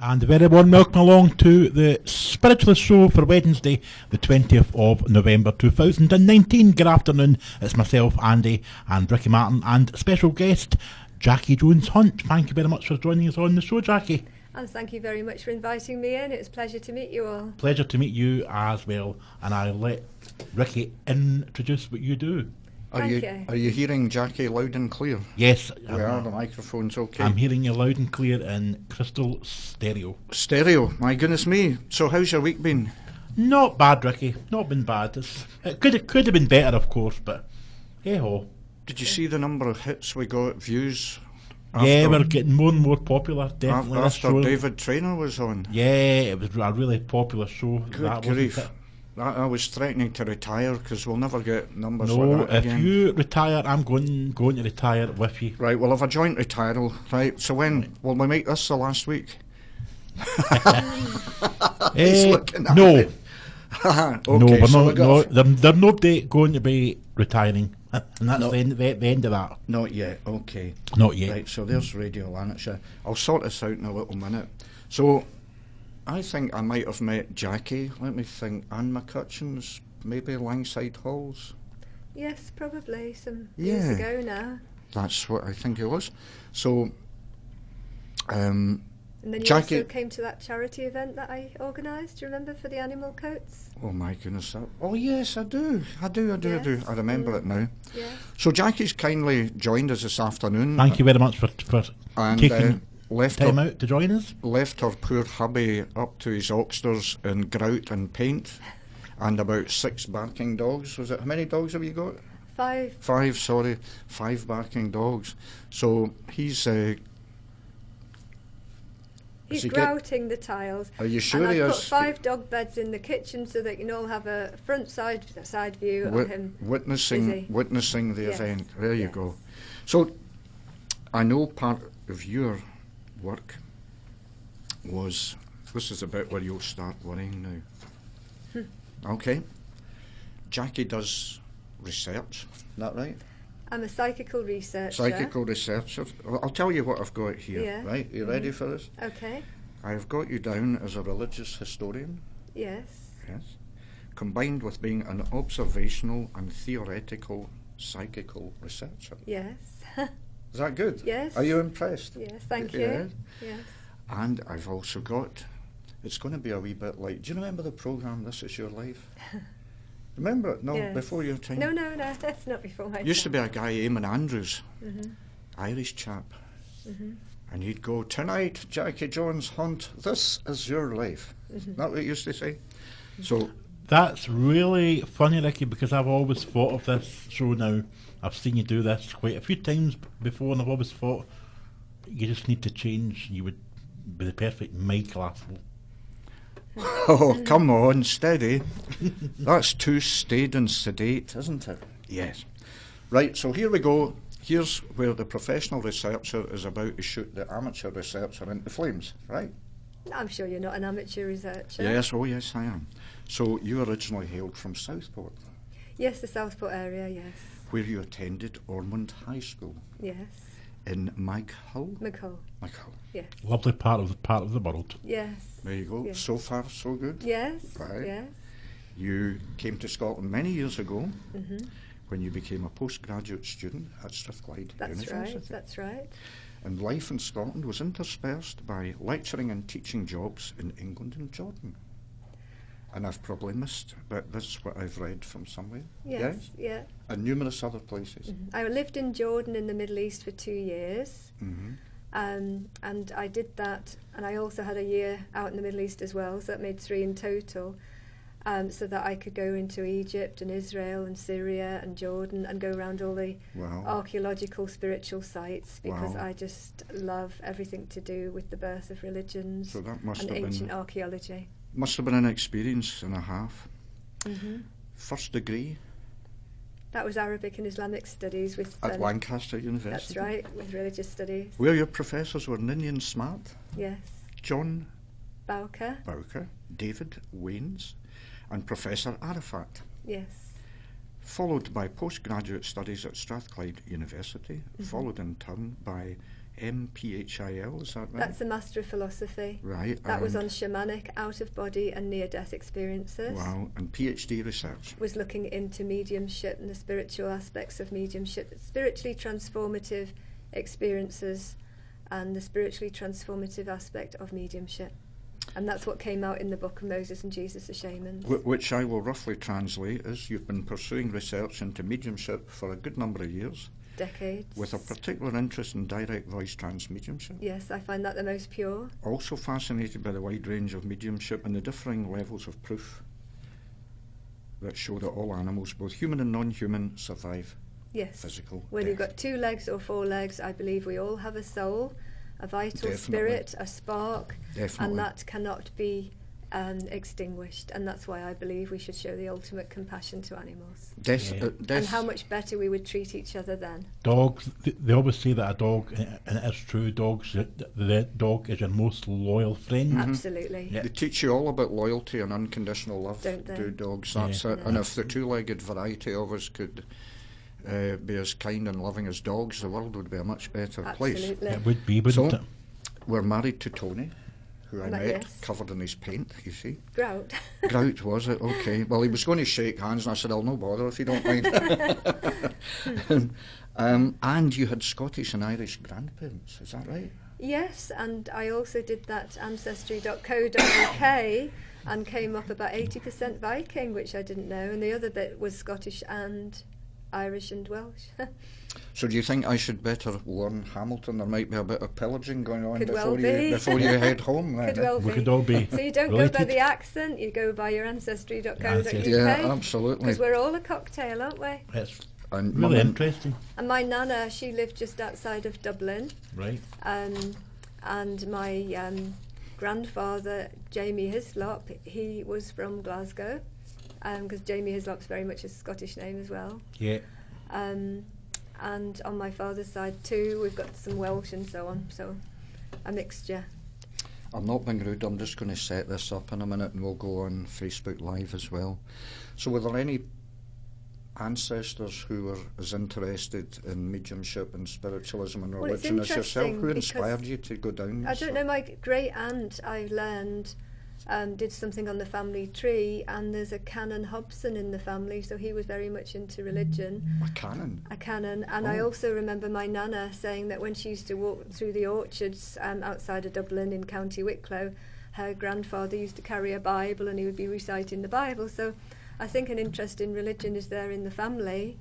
And a very warm welcome along to the Spiritualist Show for Wednesday, the 20th of November 2019. Good afternoon, it's myself, Andy, and Ricky Martin, and special guest, Jackie Jones-Hunt. Thank you very much for joining us on the show, Jackie. And thank you very much for inviting me in. It was a pleasure to meet you all. Pleasure to meet you as well, and I'll let Ricky introduce what you do. Are you hearing Jackie loud and clear? Yes. The microphone's okay. I'm hearing you loud and clear in crystal stereo. Stereo, my goodness me. So how's your week been? Not bad, Ricky. Not been bad. It could have been better, of course, but hey ho. Did you see the number of hits we got, views? Yeah, we're getting more and more popular, definitely. After David Traynor was on. Yeah, it was a really popular show. Good grief. I was threatening to retire because we'll never get numbers like that again. If you retire, I'm going to retire with you. Right, we'll have a joint retiral. Right, so when will we make this the last week? He's looking at no. me. Okay, no, there's nobody going to be retiring. And that's the end of that. Not yet, okay. Not yet. Right, so there's Radio Lanarkshire. I'll sort this out in a little minute. So, I think I might have met Jackie, let me think, Anne McCutcheon's, maybe Langside Halls? Yes, probably, some years ago now. That's what I think it was. So, and then you Jackie also came to that charity event that I organised, do you remember, for the animal coats? Oh my goodness, oh yes, I do. I remember it now. Yeah. So Jackie's kindly joined us this afternoon. Thank you very much for taking time out to join us. Left her poor hubby up to his oxters in grout and paint, and about 6 barking dogs. Was it, how many dogs have you got? 5. 5 barking dogs. So he's grouting the tiles. Are you sure and he I've is? put 5 dog beds in the kitchen so that you can all have a front side view of him witnessing the event. There you go. So I know part of your work was, this is about where you'll start worrying now. Okay. Jackie does research, is that right? I'm a psychical researcher. I'll tell you what I've got here, right? Are you ready for this? Okay. I've got you down as a religious historian. Yes. Yes. Combined with being an observational and theoretical psychical researcher. Yes. Is that good? Yes. Are you impressed? Yes, thank you. Yes. And I've also got, it's going to be a wee bit like, do you remember the programme This Is Your Life? Remember it? No, yes. Before your time? No, that's not before my time. Used to be a guy, Eamon Andrews, Mm-hmm. Irish chap. Mm-hmm. And he'd go, tonight, Jackie Jones-Hunt, this is your life. Isn't that what he used to say? So that's really funny, Ricky, because I've always thought of this show now. I've seen you do this quite a few times before, and I've always thought you just need to change. You would be the perfect Mike Lassell. Oh, come on, steady. That's too staid and sedate, isn't it? Yes. Right, so here we go. Here's where the professional researcher is about to shoot the amateur researcher into flames, right? I'm sure you're not an amateur researcher. Yes, oh yes, I am. So you originally hailed from Southport? Yes, the Southport area, yes. Where you attended Ormond High School? Yes. In Maghull? Maghull. Yes. Lovely part of the world. Yes. There you go. Yes. So far, so good. Yes. Right. Yes. You came to Scotland many years ago mm-hmm. when you became a postgraduate student at Strathclyde University. That's right. And life in Scotland was interspersed by lecturing and teaching jobs in England and Jordan. And I've probably missed, but this is what I've read from somewhere. Yes, yeah. And numerous other places. Mm-hmm. I lived in Jordan in the Middle East for 2 years. Mm-hmm. And I did that, and I also had a year out in the Middle East as well, so that made 3 in total, so that I could go into Egypt and Israel and Syria and Jordan and go around all the archaeological spiritual sites, because I just love everything to do with the birth of religions so that must and have ancient archaeology. Must have been an experience and a half. Mm-hmm. First degree? That was Arabic and Islamic studies with at Lancaster University. That's right, with religious studies. Where your professors were Ninian Smart, yes, John Bowker, David Waynes, and Professor Arafat. Yes. Followed by postgraduate studies at Strathclyde University, followed in turn by MPHIL, is that right? That's the Master of Philosophy. Right. That was on shamanic, out-of-body and near-death experiences. Wow, and PhD research. Was looking into mediumship and the spiritual aspects of mediumship, spiritually transformative experiences and the spiritually transformative aspect of mediumship. And that's what came out in the book of Moses and Jesus the Shamans. Which I will roughly translate as you've been pursuing research into mediumship for a good number of years. Decades. With a particular interest in direct voice trance mediumship. Yes, I find that the most pure. Also fascinated by the wide range of mediumship and the differing levels of proof that show that all animals, both human and non-human, survive. Yes. Physical Whether death. you've got 2 legs or 4 legs, I believe we all have a soul, a vital Definitely. spirit, a spark, Definitely. and that cannot be extinguished. And that's why I believe we should show the ultimate compassion to animals. And how much better we would treat each other then. Dogs, they always say that a dog, and it is true, the dog is your most loyal friend. Absolutely. Yeah. They teach you all about loyalty and unconditional love. Don't they? Do dogs? That's it. No. And if the 2-legged variety of us could be as kind and loving as dogs, the world would be a much better place. Absolutely. It would be, wouldn't So, it? we're married to Tony, who I met, Yes. covered in his paint, you see. Grout. Grout, was it? Okay. Well, he was going to shake hands, and I said, I'll no bother if you don't mind. And you had Scottish and Irish grandparents, is that right? Yes, and I also did that ancestry.co.uk and came up about 80% Viking, which I didn't know, and the other bit was Scottish and Irish and Welsh. So do you think I should better warn Hamilton there might be a bit of pillaging going on Could well before you head home? Could well We be. could all be So you don't related. go by the accent, you go by your ancestry.co.uk. Yeah, absolutely. Because we're all a cocktail, aren't we? It's And really Mum interesting. And my nana, she lived just outside of Dublin. Right. And my grandfather, Jamie Hislop, he was from Glasgow, because Jamie Hislop's very much a Scottish name as well. Yeah. And on my father's side too, we've got some Welsh and so on, so a mixture. I'm not being rude, I'm just going to set this up in a minute and we'll go on Facebook Live as well. So were there any ancestors who were as interested in mediumship and spiritualism and Well, it's religion as yourself? interesting Who because inspired you to go down I this don't know, my great aunt, I learned, did something on the family tree, and there's a Canon Hobson in the family, so he was very much into religion. A canon? A canon. And I also remember my nana saying that when she used to walk through the orchards outside of Dublin in County Wicklow, her grandfather used to carry a Bible and he would be reciting the Bible. So I think an interest in religion is there in the family.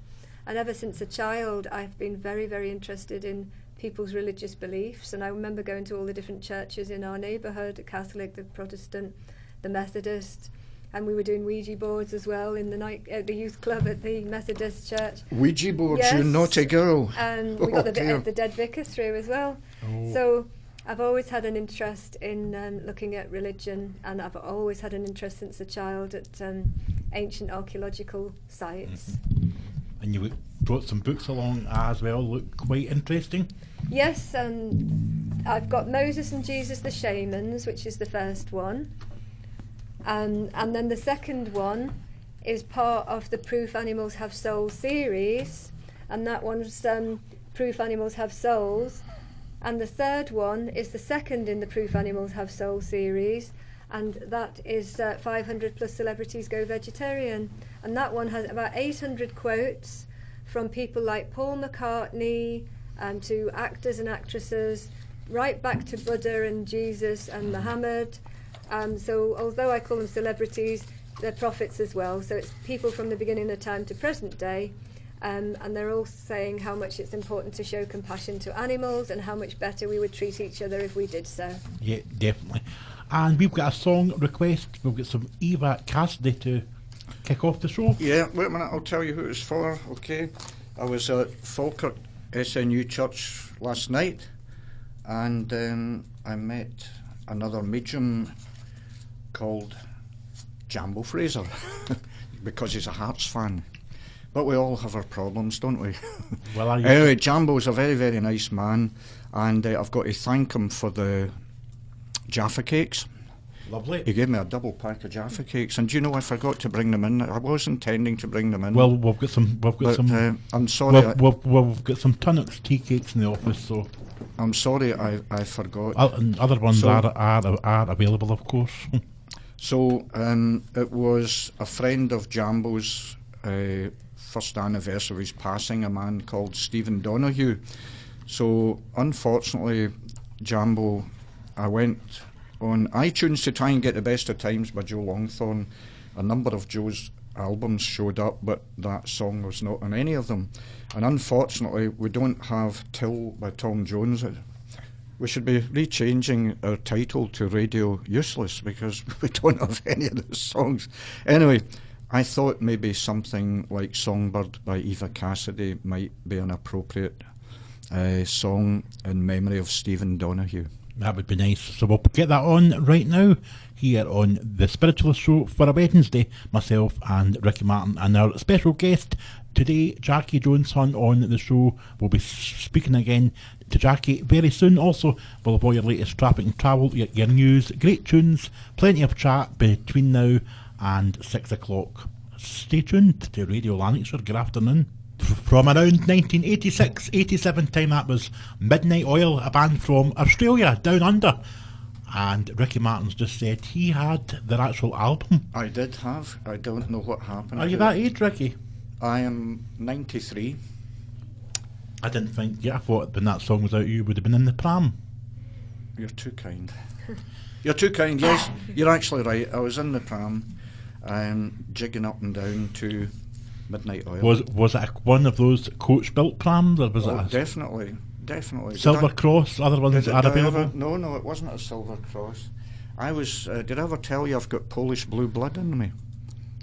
And ever since a child, I've been very, very interested in people's religious beliefs. And I remember going to all the different churches in our neighbourhood, the Catholic, the Protestant, the Methodist. And we were doing Ouija boards as well in the night at the youth club at the Methodist church. Ouija boards, Yes. you naughty girl. And we got dear. the dead vicar through as well. Oh. So I've always had an interest in looking at religion, and I've always had an interest since a child at ancient archaeological sites. And you brought some books along as well, look quite interesting. Yes, and I've got Moses and Jesus the Shamans, which is the first one. And then the second one is part of the Proof Animals Have Souls series, and that one's Proof Animals Have Souls. And the third one is the second in the Proof Animals Have Souls series, and that is 500 plus celebrities go vegetarian. And that one has about 800 quotes from people like Paul McCartney, to actors and actresses, right back to Buddha and Jesus and Muhammad. So although I call them celebrities, they're prophets as well. So it's people from the beginning of time to present day. And they're all saying how much it's important to show compassion to animals and how much better we would treat each other if we did so. Yeah, definitely. And we've got a song request. We've got some Eva Cassidy to kick off the show. Yeah, wait a minute, I'll tell you who it's for, okay? I was at Falkirk SNU Church last night, and I met another medium called Jambo Fraser, because he's a Hearts fan. But we all have our problems, don't we? Well, are you? Anyway, Jambo's a very, very nice man, and I've got to thank him for the Jaffa cakes. Lovely. He gave me a double pack of Jaffa cakes, and do you know I forgot to bring them in. I was intending to bring them in. Well, we've got some. I'm sorry. We've got some Tunnock's tea cakes in the office, so I'm sorry. I forgot. and other ones are available, of course. So it was a friend of Jambo's first anniversary of his passing, a man called Stephen Donoghue. So unfortunately, Jambo, I went on iTunes to try and get The Best of Times by Joe Longthorne. A number of Joe's albums showed up, but that song was not on any of them. And unfortunately, we don't have Till by Tom Jones. We should be rechanging our title to Radio Useless because we don't have any of the songs. Anyway, I thought maybe something like Songbird by Eva Cassidy might be an appropriate song in memory of Stephen Donoghue. That would be nice. So we'll get that on right now here on the Spiritualist Show for a Wednesday. Myself and Ricky Martin and our special guest today, Jackie Jones-Hunt, on the show. We'll be speaking again to Jackie very soon. Also, we'll have all your latest traffic and travel, your news, great tunes, plenty of chat between now and 6 o'clock. Stay tuned to Radio Lanarkshire. Good afternoon. From around 1986-87 time, that was Midnight Oil, a band from Australia, down under. And Ricky Martin's just said he had their actual album. I did have. I don't know what happened. Are you that age, Ricky? I am 93. I didn't think. Yeah, I thought when that song was out, you would have been in the pram. You're too kind. You're too kind. Yes, you're actually right. I was in the pram, jigging up and down to Midnight Oil. Was it one of those coach-built prams, or was it? Definitely. Silver Cross. Other ones are available. No, it wasn't a Silver Cross. I was. Did I ever tell you I've got Polish blue blood in me?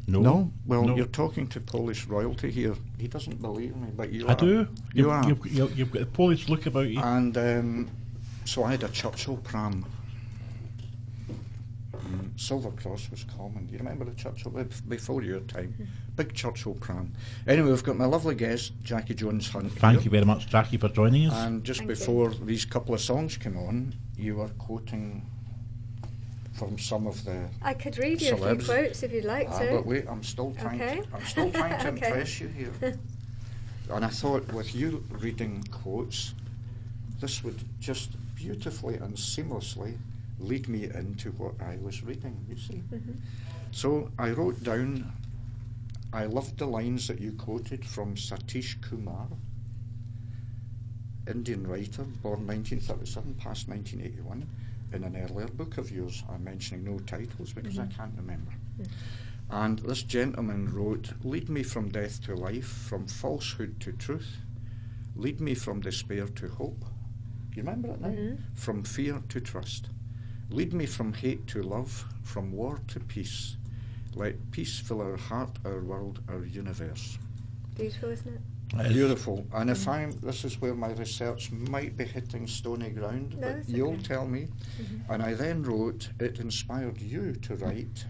No. Well, no. You're talking to Polish royalty here. He doesn't believe me, but you are. I do. You are. You've got a Polish look about you. And so I had a Churchill pram. Silver Cross was common. Do you remember the Churchill? Before your time. Big Churchill pram. Anyway, we've got my lovely guest, Jackie Jones-Hunt. Thank you very much, Jackie, for joining us. And just before these couple of songs came on, you were quoting from some of the I could read you celebs. A few quotes if you'd like to. But wait, I'm still trying to impress you here. And I thought with you reading quotes, this would just beautifully and seamlessly lead me into what I was reading, you see. So I wrote down, I loved the lines that you quoted from Satish Kumar, Indian writer, born 1937, passed 1981, in an earlier book of yours. I'm mentioning no titles because I can't remember. And this gentleman wrote, lead me from death to life, from falsehood to truth, lead me from despair to hope. You remember it now? From fear to trust. Lead me from hate to love, from war to peace. Let peace fill our heart, our world, our universe. Beautiful, isn't it? Beautiful. And if this is where my research might be hitting stony ground, No, but you'll tell me. And I then wrote, it inspired you to write,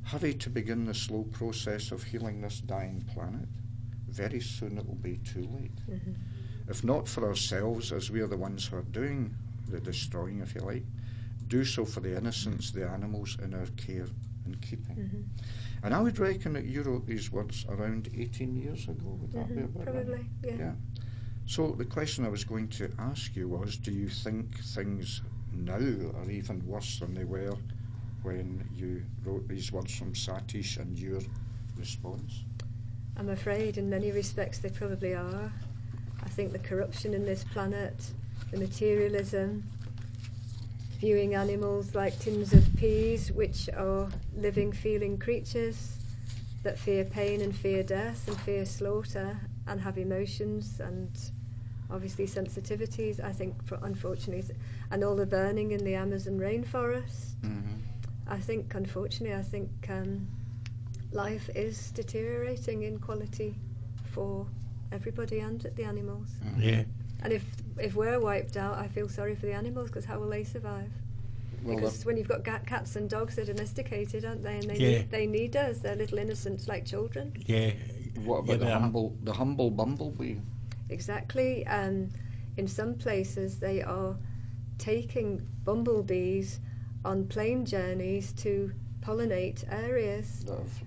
hurry to begin the slow process of healing this dying planet. Very soon it will be too late. If not for ourselves, as we are the ones who are doing the destroying, if you like, do so for the innocents, the animals in our care and keeping. And I would reckon that you wrote these words around 18 years ago. Would that be about probably, right? Yeah. So the question I was going to ask you was, do you think things now are even worse than they were when you wrote these words from Satish, and your response? I'm afraid in many respects they probably are. I think the corruption in this planet, the materialism, viewing animals like tins of peas, which are living, feeling creatures that fear pain and fear death and fear slaughter and have emotions and obviously sensitivities, I think, unfortunately, and all the burning in the Amazon rainforest. I think, unfortunately, life is deteriorating in quality for everybody and the animals. Yeah. And if we're wiped out, I feel sorry for the animals, because how will they survive? Well, because when you've got cats and dogs, they're domesticated, aren't they? And they need us. They're little innocents like children. Yeah. What about the humble bumblebee? Exactly. In some places, they are taking bumblebees on plane journeys to pollinate areas,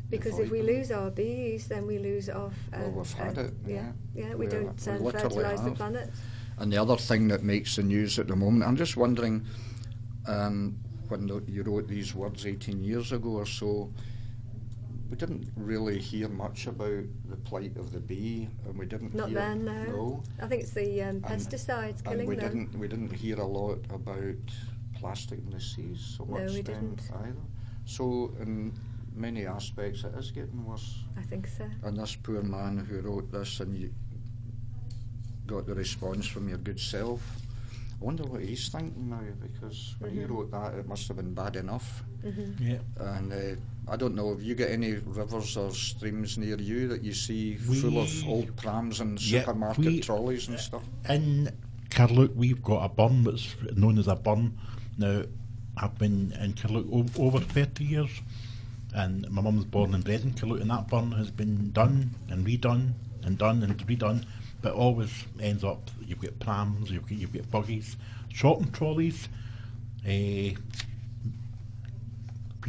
because if we lose our bees, then we lose off. We've had it. We don't fertilise the planet. And the other thing that makes the news at the moment, I'm just wondering, when you wrote these words 18 years ago or so, we didn't really hear much about the plight of the bee, and we didn't. Not hear, then, no. No. I think it's the pesticides killing them. We didn't hear a lot about plastic in the seas so much. No, we then didn't either. So in many aspects, it is getting worse. I think so. And this poor man who wrote this, and you got the response from your good self. I wonder what he's thinking now, because when he wrote that, it must have been bad enough. Yeah. And I don't know, have you got any rivers or streams near you that you see full of old prams and supermarket trolleys and stuff? In Carluke, we've got a burn that's known as a burn. Now, I've been in Carluke over 30 years, and my mum's born and bred in Carluke, and that burn has been done and redone and done and redone, but always ends up, you've got prams, you've got buggies, shopping trolleys, beer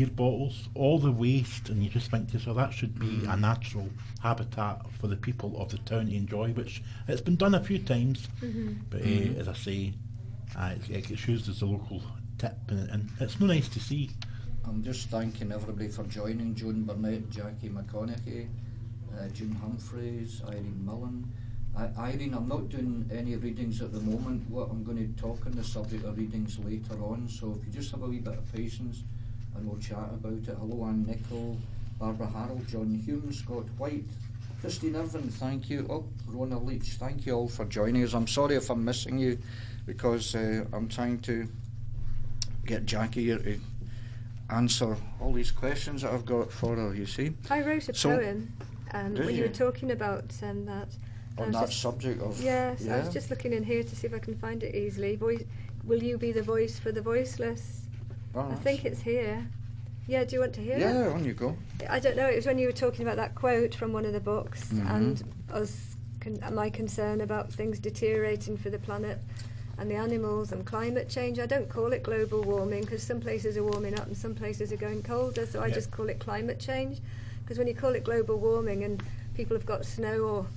bottles, all the waste, and you just think to yourself, that should be a natural habitat for the people of the town to enjoy, which it's been done a few times, but as I say, it gets used as a local tip, and it's no nice to see. I'm just thanking everybody for joining: Joan Burnett, Jackie McConaughey, June Humphreys, Irene Mullen. Irene, I'm not doing any readings at the moment. What I'm going to talk on the subject of readings later on, so if you just have a wee bit of patience and we'll chat about it. Hello, Anne Nichol, Barbara Harold, John Hume, Scott White, Christine Irvin, thank you. Oh, Rona Leach, thank you all for joining us. I'm sorry if I'm missing you, because I'm trying to get Jackie here to answer all these questions that I've got for her, you see. I wrote a poem when you were talking about that. On that subject of... Yes, I was just looking in here to see if I can find it easily. Will you be the voice for the voiceless? Oh, I think it's here. Yeah, do you want to hear it? Yeah, on you go. I don't know, it was when you were talking about that quote from one of the books, and my concern about things deteriorating for the planet and the animals and climate change. I don't call it global warming, because some places are warming up and some places are going colder, so I just call it climate change. Because when you call it global warming and people have got snow or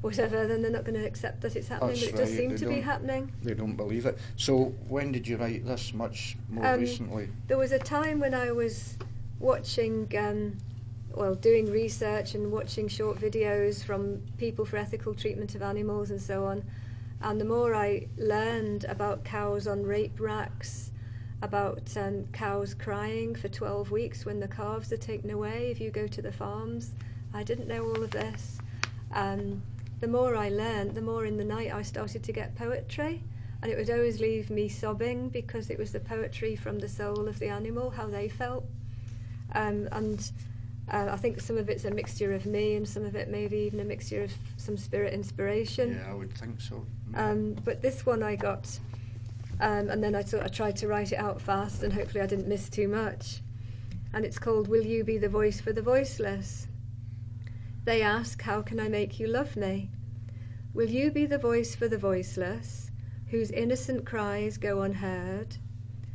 whatever, then they're not going to accept that it's happening. That's but it does seem to be happening. They don't believe it. So when did you write this? Much more recently? There was a time when I was watching, doing research and watching short videos from people for ethical treatment of animals and so on. And the more I learned about cows on rape racks, about cows crying for 12 weeks when the calves are taken away if you go to the farms, I didn't know all of this. The more I learned, the more in the night I started to get poetry, and it would always leave me sobbing, because it was the poetry from the soul of the animal, how they felt. I think some of it's a mixture of me, and some of it maybe even a mixture of some spirit inspiration. Yeah, I would think so. But this one I got, and then I tried to write it out fast, and hopefully I didn't miss too much. And it's called Will You Be the Voice for the Voiceless? They ask, how can I make you love me? Will you be the voice for the voiceless, whose innocent cries go unheard?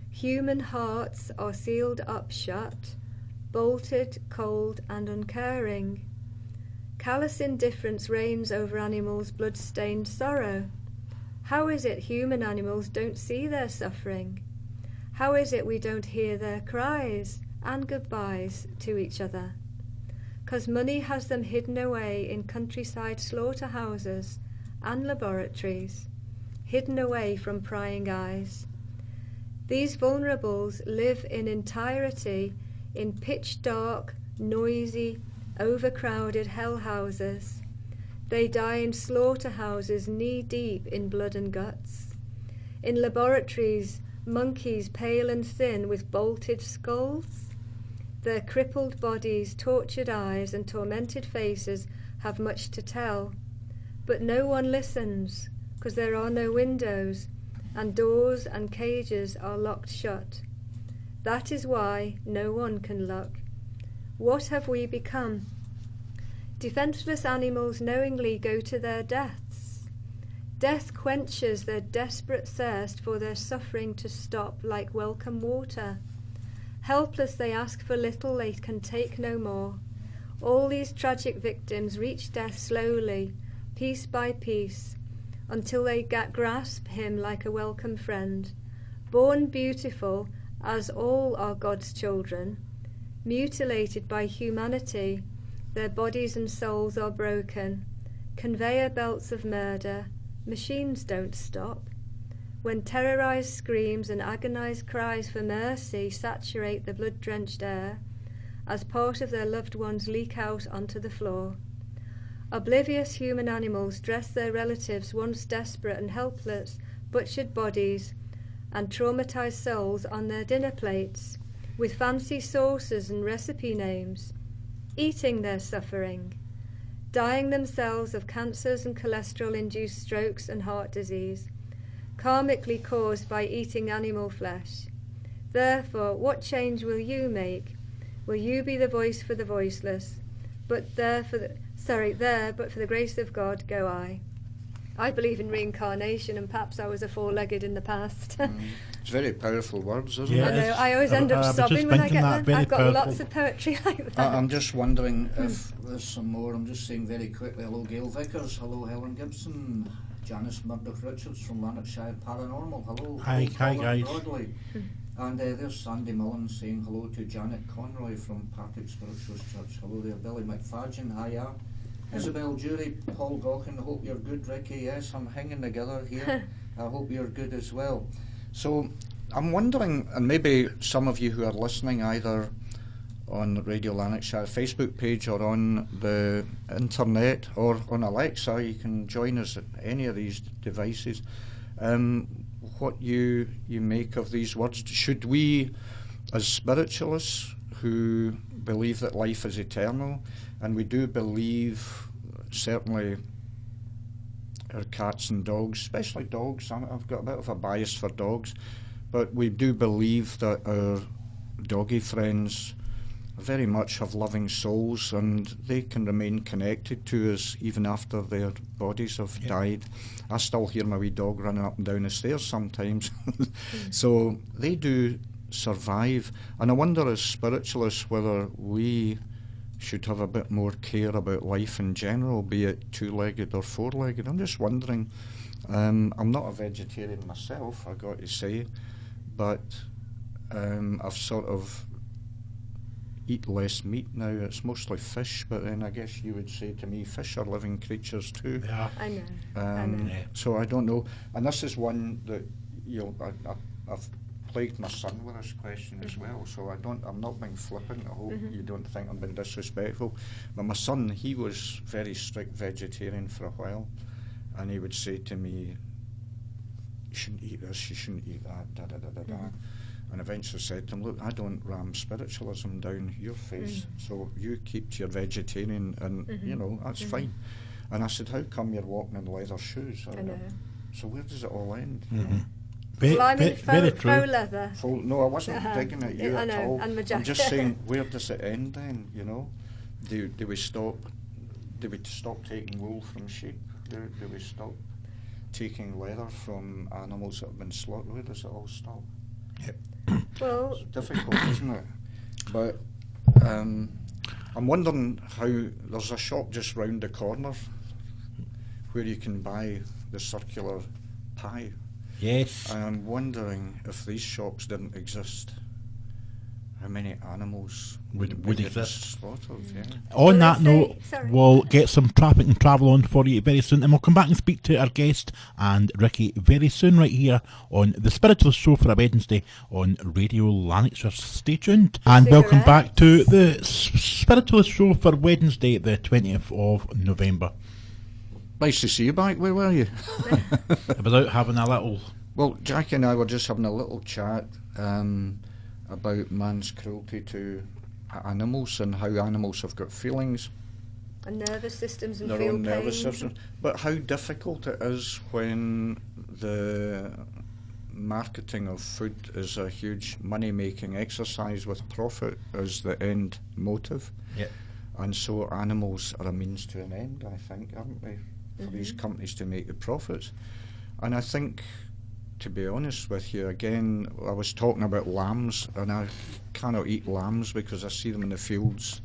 Human hearts are sealed up shut, bolted, cold and uncaring. Callous indifference reigns over animals' blood-stained sorrow. How is it human animals don't see their suffering? How is it we don't hear their cries and goodbyes to each other? 'Cause money has them hidden away in countryside slaughterhouses and laboratories, hidden away from prying eyes. These vulnerables live in entirety in pitch-dark, noisy, overcrowded hell houses. They die in slaughterhouses knee-deep in blood and guts. In laboratories, monkeys pale and thin with bolted skulls. Their crippled bodies, tortured eyes and tormented faces have much to tell. But no one listens, 'cause there are no windows, and doors and cages are locked shut. That is why no one can look. What have we become? Defenseless animals knowingly go to their deaths. Death quenches their desperate thirst for their suffering to stop like welcome water. Helpless they ask for little they can take no more. All these tragic victims reach death slowly, piece by piece, until they grasp him like a welcome friend. Born beautiful, as all are God's children, mutilated by humanity, their bodies and souls are broken. Conveyor belts of murder, machines don't stop. When terrorized screams and agonized cries for mercy saturate the blood-drenched air, as part of their loved ones leak out onto the floor. Oblivious human animals dress their relatives' once desperate and helpless, butchered bodies and traumatized souls on their dinner plates, with fancy sauces and recipe names, eating their suffering, dying themselves of cancers and cholesterol-induced strokes and heart disease, karmically caused by eating animal flesh. Therefore, what change will you make? Will you be the voice for the voiceless? But for the grace of God go I. I believe in reincarnation, and perhaps I was a four-legged in the past. It's very powerful words, isn't Yeah, it? I know, I always end up sobbing when I get them. I've got lots of poetry like that. I'm just wondering if there's some more. I'm just saying very quickly, hello Gail Vickers, hello Helen Gibson, Janice Murdoch-Richards from Lanarkshire Paranormal, hello. Hi guys. Broadley. And there's Sandy Mullins saying hello to Janet Conroy from Partick Spiritualist Church. Hello there, Billy McFadgen, hiya. Isabel Jury, Paul Gawkin, I hope you're good. Ricky, yes, I'm hanging together here. I hope you're good as well. So I'm wondering, and maybe some of you who are listening either on the Radio Lanarkshire Facebook page or on the internet or on Alexa, you can join us at any of these devices. What you make of these words. Should we, as spiritualists who believe that life is eternal, and we do believe, certainly our cats and dogs, especially dogs, I've got a bit of a bias for dogs, but we do believe that our doggy friends very much have loving souls, and they can remain connected to us even after their bodies have died. I still hear my wee dog running up and down the stairs sometimes. So they do survive, and I wonder as spiritualists whether we should have a bit more care about life in general, be it two-legged or four-legged. I'm just wondering. I'm not a vegetarian myself, I got to say, but I've sort of eat less meat now. It's mostly fish, but then I guess you would say to me fish are living creatures too. Yeah. I know. So I don't know, and this is one that I've plagued my son with this question as well, so I'm not being flippant. I hope you don't think I'm being disrespectful, but my son, he was very strict vegetarian for a while, and he would say to me, you shouldn't eat this, you shouldn't eat that, and eventually said to him, look, I don't ram spiritualism down your face, so you keep to your vegetarian, and that's fine. And I said, how come you're walking in leather shoes? I know. So where does it all end? Well, I'm in very true. faux leather. No, I wasn't digging at you at all. And my jacket. I'm just saying, where does it end then? Do we stop? Do we stop taking wool from sheep? Do we stop taking leather from animals that have been slaughtered? Where does it all stop? Yep. Well, it's difficult, isn't it? But I'm wondering how there's a shop just round the corner where you can buy the circular pie. Yes. And I'm wondering if these shops didn't exist, how many animals would exist. Slaughtered, On that note, we'll get some traffic and travel on for you very soon, and we'll come back and speak to our guest and Ricky very soon right here on the Spiritualist Show for a Wednesday on Radio Lanarkshire. Stay tuned. And welcome back to the Spiritualist Show for Wednesday, the 20th of November. Nice to see you back. Where were you? Without having a little... Well, Jackie and I were just having a little chat about man's cruelty to animals and how animals have got feelings. And nervous systems and their feel own pain. Nervous systems. But how difficult it is when the marketing of food is a huge money-making exercise with profit as the end motive. Yep. And so animals are a means to an end, I think, aren't they? for these companies to make the profits. And I think, to be honest with you, again, I was talking about lambs, and I cannot eat lambs because I see them in the fields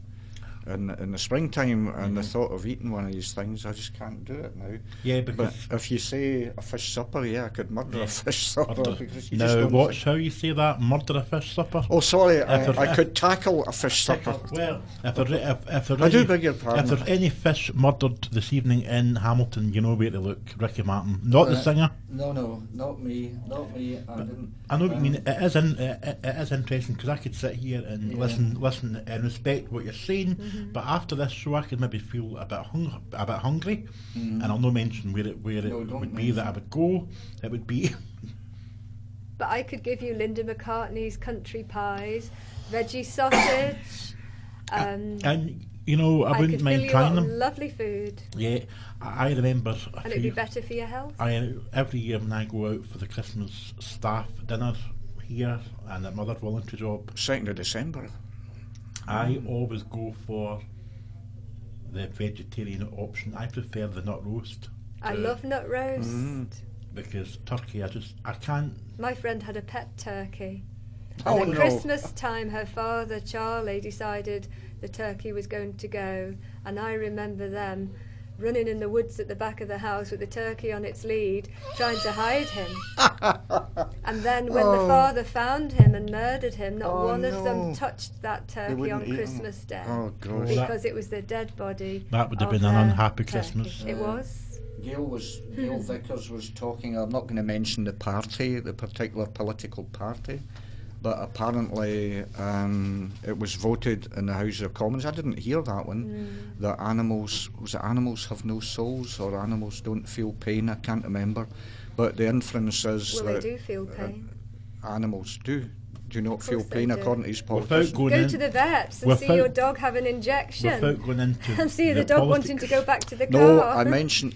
in the springtime, and the thought of eating one of these things, I just can't do it now. Yeah, because but if you say a fish supper, I could murder a fish supper. Because you just now don't watch how you say that, murder a fish supper. Oh, sorry, I could tackle a fish supper. Well, if I do beg your pardon. If there's any fish murdered this evening in Hamilton, you know where to look. Ricky Martin, not the singer. No, not me. I didn't. I know what you mean. It is interesting because I could sit here and listen and respect what you're saying, but after this show, I could maybe feel a bit hungry, and I'll not mention where it would be that I would go. It would be. But I could give you Linda McCartney's country pies, veggie sausage. And you know, I wouldn't mind trying them. Lovely food. Yeah, I remember. And it'd be better for your health. Every year when I go out for the Christmas staff dinner here and at my other voluntary job, 2nd of December, I always go for the vegetarian option. I prefer the nut roast. I love nut roast. Because turkey, I can't. My friend had a pet turkey. Oh, and at no. Christmas time, her father, Charlie, decided the turkey was going to go. And I remember them running in the woods at the back of the house with the turkey on its lead, trying to hide him. And then when the father found him and murdered him, not one of them touched that turkey on Christmas Day. Oh, gosh. Because it was the dead body. That would have of been an their unhappy turkey. Christmas. It was. Gail Vickers was talking, I'm not going to mention the particular political party, but apparently it was voted in the House of Commons. I didn't hear that one. That animals have no souls, or animals don't feel pain? I can't remember. But the inference is Well, that they do feel pain. Animals do not feel pain, they do. according to his politicians. Go to the vets and see your dog have an injection. Without going into and see the dog wanting to go back to the car. No, I mentioned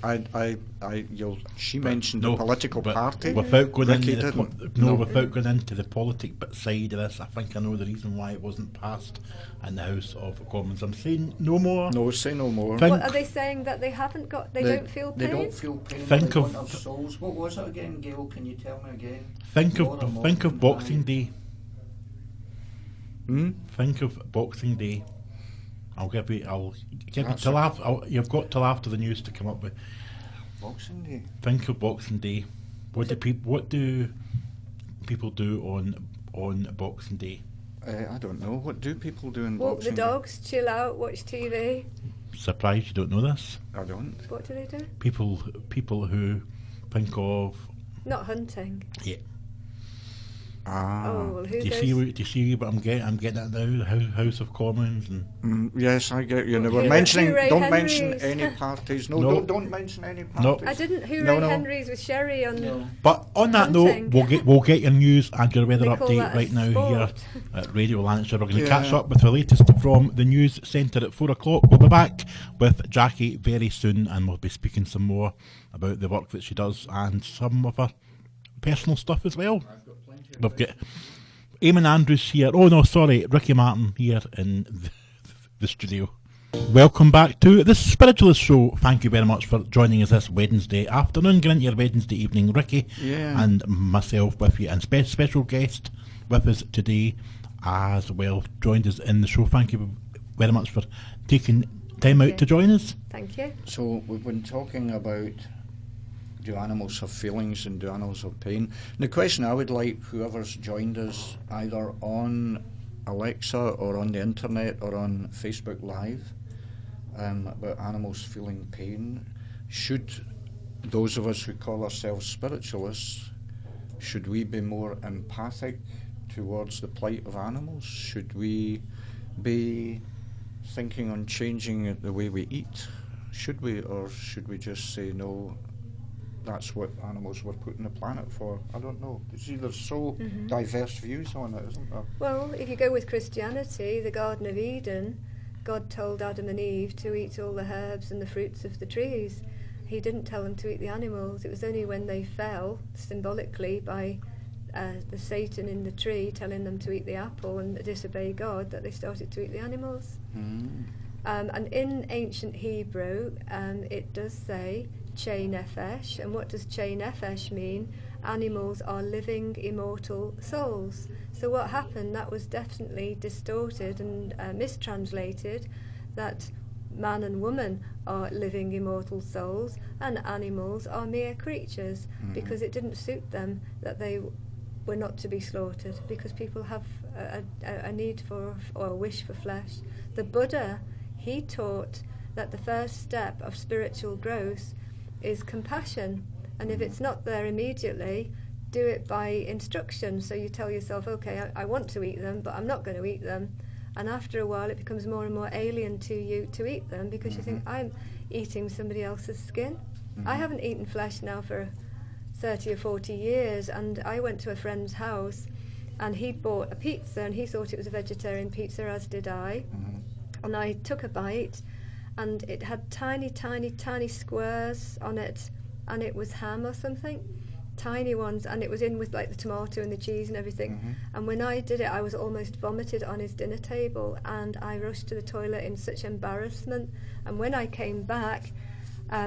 she mentioned the political party. Without going Ricky into didn't. Without going into the politic side of this, I think I know the reason why it wasn't passed in the House of Commons. I'm saying no more. No, say no more. What are they saying, that they haven't got? They don't feel pain. They don't feel pain. Think they of don't have souls. What was it again, Gail? Can you tell me again? Think of Boxing Day. Think of Boxing Day. I'll give you till after. You've got till after the news to come up with. Boxing Day. Think of Boxing Day. What do people do on Boxing Day? I don't know. What do people do on Walk Boxing the dogs, chill out, watch TV. Surprised you don't know this. I don't. What do they do? People who think of not hunting. Yeah. Oh, well, who do you see what I'm getting at now? House of Commons and yes, I get you. We're mentioning. Don't mention any parties. No, don't mention any parties. No. I didn't. Hooray Henry's with Sherry on. No. But on that note, we'll get your news and your weather update right now sport. here at Radio Lanarkshire. We're going to catch up with the latest from the news centre at 4 o'clock. We'll be back with Jackie very soon, and we'll be speaking some more about the work that she does and some of her personal stuff as well. We've got Eamon Andrews here. Oh no, sorry, Ricky Martin here in the studio. Welcome back to the Spiritualist Show. Thank you very much for joining us this Wednesday afternoon. Get into your Wednesday evening, Ricky and myself with you, and special guest with us today as well. Joined us in the show. Thank you very much for taking time out to join us. Thank you. So we've been talking about, do animals have feelings and do animals have pain? And the question I would like whoever's joined us either on Alexa or on the internet or on Facebook Live about animals feeling pain. Should those of us who call ourselves spiritualists, should we be more empathic towards the plight of animals? Should we be thinking on changing the way we eat? Should we, or should we just say no? That's what animals were put on the planet for. I don't know. You see, there's so diverse views on it, isn't there? Well, if you go with Christianity, the Garden of Eden, God told Adam and Eve to eat all the herbs and the fruits of the trees. He didn't tell them to eat the animals. It was only when they fell, symbolically, by the Satan in the tree telling them to eat the apple and disobey God, that they started to eat the animals. And in ancient Hebrew, it does say, chain nefesh. And what does chain nefesh mean? Animals are living, immortal souls. So what happened, that was definitely distorted and mistranslated, that man and woman are living, immortal souls, and animals are mere creatures, because it didn't suit them that they were not to be slaughtered, because people have a need for, or a wish for flesh. The Buddha, he taught that the first step of spiritual growth is compassion, and if it's not there immediately, do it by instruction. So you tell yourself, okay, I want to eat them, but I'm not going to eat them. And after a while, it becomes more and more alien to you to eat them, because you think, I'm eating somebody else's skin. I haven't eaten flesh now for 30 or 40 years, and I went to a friend's house, and he'd bought a pizza, and he thought it was a vegetarian pizza, as did I. And I took a bite, and it had tiny, tiny, tiny squares on it, and it was ham or something, tiny ones, and it was in with like the tomato and the cheese and everything. And when I did it, I was almost vomited on his dinner table, and I rushed to the toilet in such embarrassment. And when I came back,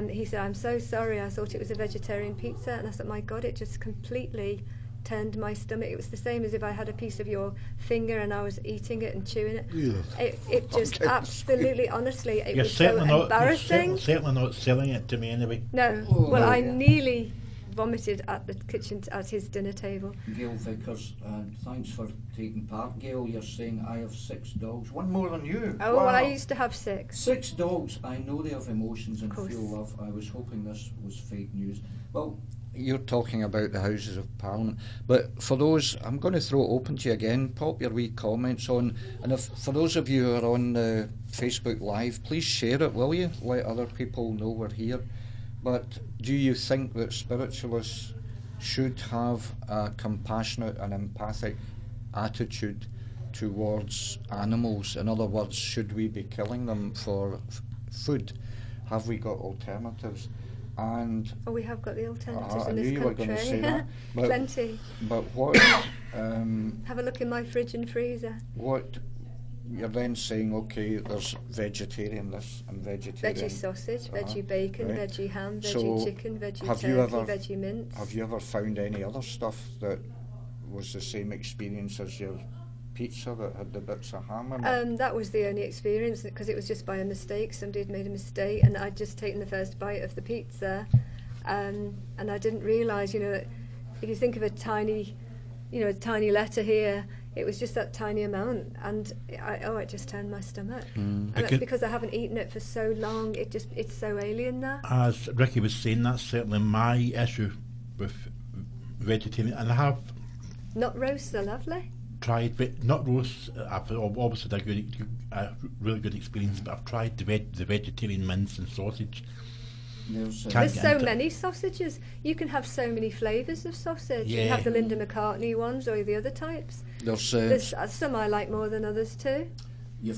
he said, I'm so sorry, I thought it was a vegetarian pizza. And I thought, my God, it just completely turned my stomach. It was the same as if I had a piece of your finger and I was eating it and chewing it. It just absolutely, honestly, it was so embarrassing. You're certainly not selling it to me anyway. No, well, I nearly vomited at the kitchen, at his dinner table. Gail Vickers, thanks for taking part. Gail, you're saying I have 6 dogs, one more than you. Oh, wow. Well, I used to have 6. 6 dogs. I know they have emotions and feel love. I was hoping this was fake news. Well, you're talking about the Houses of Parliament, but for those, I'm going to throw it open to you again, pop your wee comments on, and if for those of you who are on the Facebook Live, please share it, will you? Let other people know we're here. But do you think that spiritualists should have a compassionate and empathic attitude towards animals? In other words, should we be killing them for food? Have we got alternatives? And we have got the alternatives I in knew this you were going to say country. that. But, Plenty. But what? Have a look in my fridge and freezer. What? You're then saying, okay, there's vegetarian this and vegetarian... Veggie sausage, veggie bacon, right. Veggie ham, veggie So chicken, veggie have turkey, you ever, veggie mince. Have you ever found any other stuff that was the same experience as your pizza that had the bits of ham in it? That was the only experience, because it was just by a mistake. Somebody had made a mistake, and I'd just taken the first bite of the pizza, and I didn't realise, that if you think of a tiny letter here, it was just that tiny amount, and it just turned my stomach. And that's because I haven't eaten it for so long. It's so alien now. As Ricky was saying, that's certainly my issue with vegetarian, and I have not roasts are lovely. Tried not roasts. I've always had a really good experience, but I've tried the vegetarian mince and sausage. There's so many sausages. You can have so many flavours of sausage. Yeah. You have the Linda McCartney ones or the other types. There's some I like more than others too.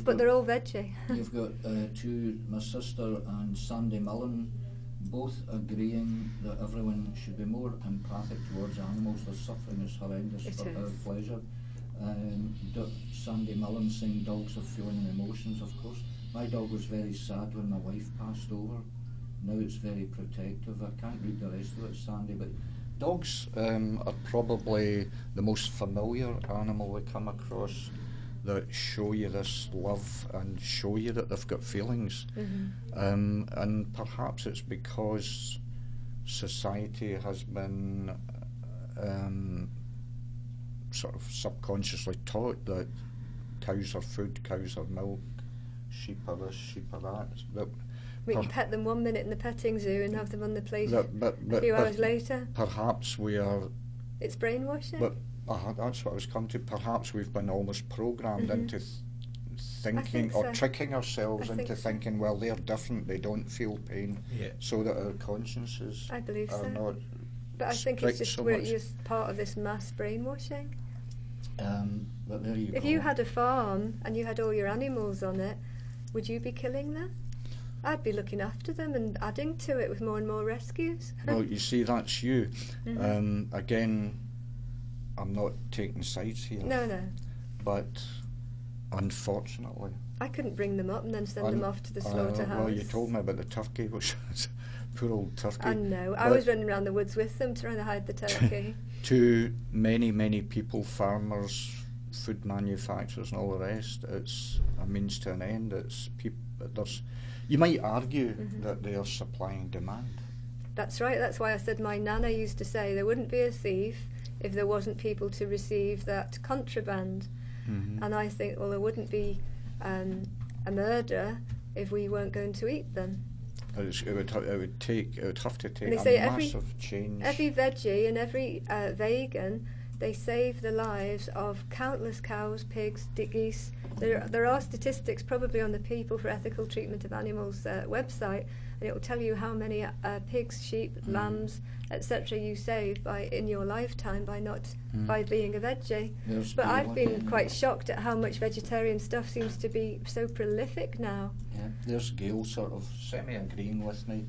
But they're all veggie. You've got my sister and Sandy Mullen, both agreeing that everyone should be more empathic towards animals. Their suffering is horrendous for our pleasure. Sandy Mullen saying dogs have feeling and emotions, of course. My dog was very sad when my wife passed over. Now it's very protective. I can't read the rest of it, Sandy, but dogs are probably the most familiar animal we come across that show you this love and show you that they've got feelings. And perhaps it's because society has been sort of subconsciously taught that cows are food, cows are milk, sheep are this, sheep are that. We can pet them 1 minute in the petting zoo and have them on the plate a few hours later. Perhaps we are... It's brainwashing. But that's what I was coming to. Perhaps we've been almost programmed into thinking or tricking ourselves into thinking, well, they're different, they don't feel pain, so that our consciences I believe are so. not. But I think it's just we're just part of this mass brainwashing. But there you go. If you had a farm and you had all your animals on it, would you be killing them? I'd be looking after them and adding to it with more and more rescues. Well, you see, that's you. Again, I'm not taking sides here. No. But unfortunately... I couldn't bring them up and then send them off to the slaughterhouse. Well, you told me about the turkey, which Poor old turkey. I know. I was running around the woods with them trying to hide the turkey. To many people, farmers, food manufacturers and all the rest, it's a means to an end. It's you might argue that they are supply and demand. That's right. That's why I said my nana used to say there wouldn't be a thief if there wasn't people to receive that contraband. And I think, well, there wouldn't be a murder if we weren't going to eat them. It would have to take And they a say massive change. Every veggie and every vegan, they save the lives of countless cows, pigs, geese. There are statistics probably on the People for Ethical Treatment of Animals website, and it will tell you how many pigs, sheep, lambs, etc. you save in your lifetime by being a veggie. But I've been quite shocked at how much vegetarian stuff seems to be so prolific now. Yeah, there's Gail sort of semi-agreeing with me,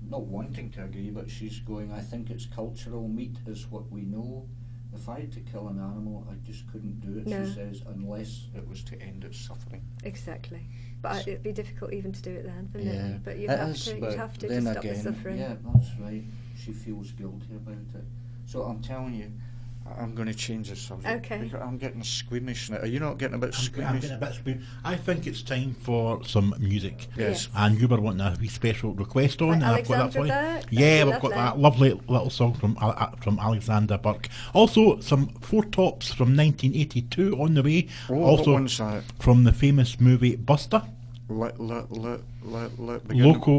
not wanting to agree, but she's going, I think it's cultural, meat is what we know. If I had to kill an animal, I just couldn't do it, she says, unless it was to end its suffering. Exactly. But it'd be difficult even to do it then, wouldn't Yeah. it? But you'd have to stop the suffering. Yeah, that's right. She feels guilty about it. So I'm telling you, I'm going to change the subject. Okay. Because I'm getting squeamish now. Are you not getting a bit squeamish? I'm getting a bit squeamish. I think it's time for some music. Yes. And you were wanting a wee special request on. Like and I've got that for you. Alexandra Burke? Yeah, That'd we've be got that lovely little song from Alexander Burke. Also, some Four Tops from 1982 on the way. What one's that? From the famous movie Buster. Loco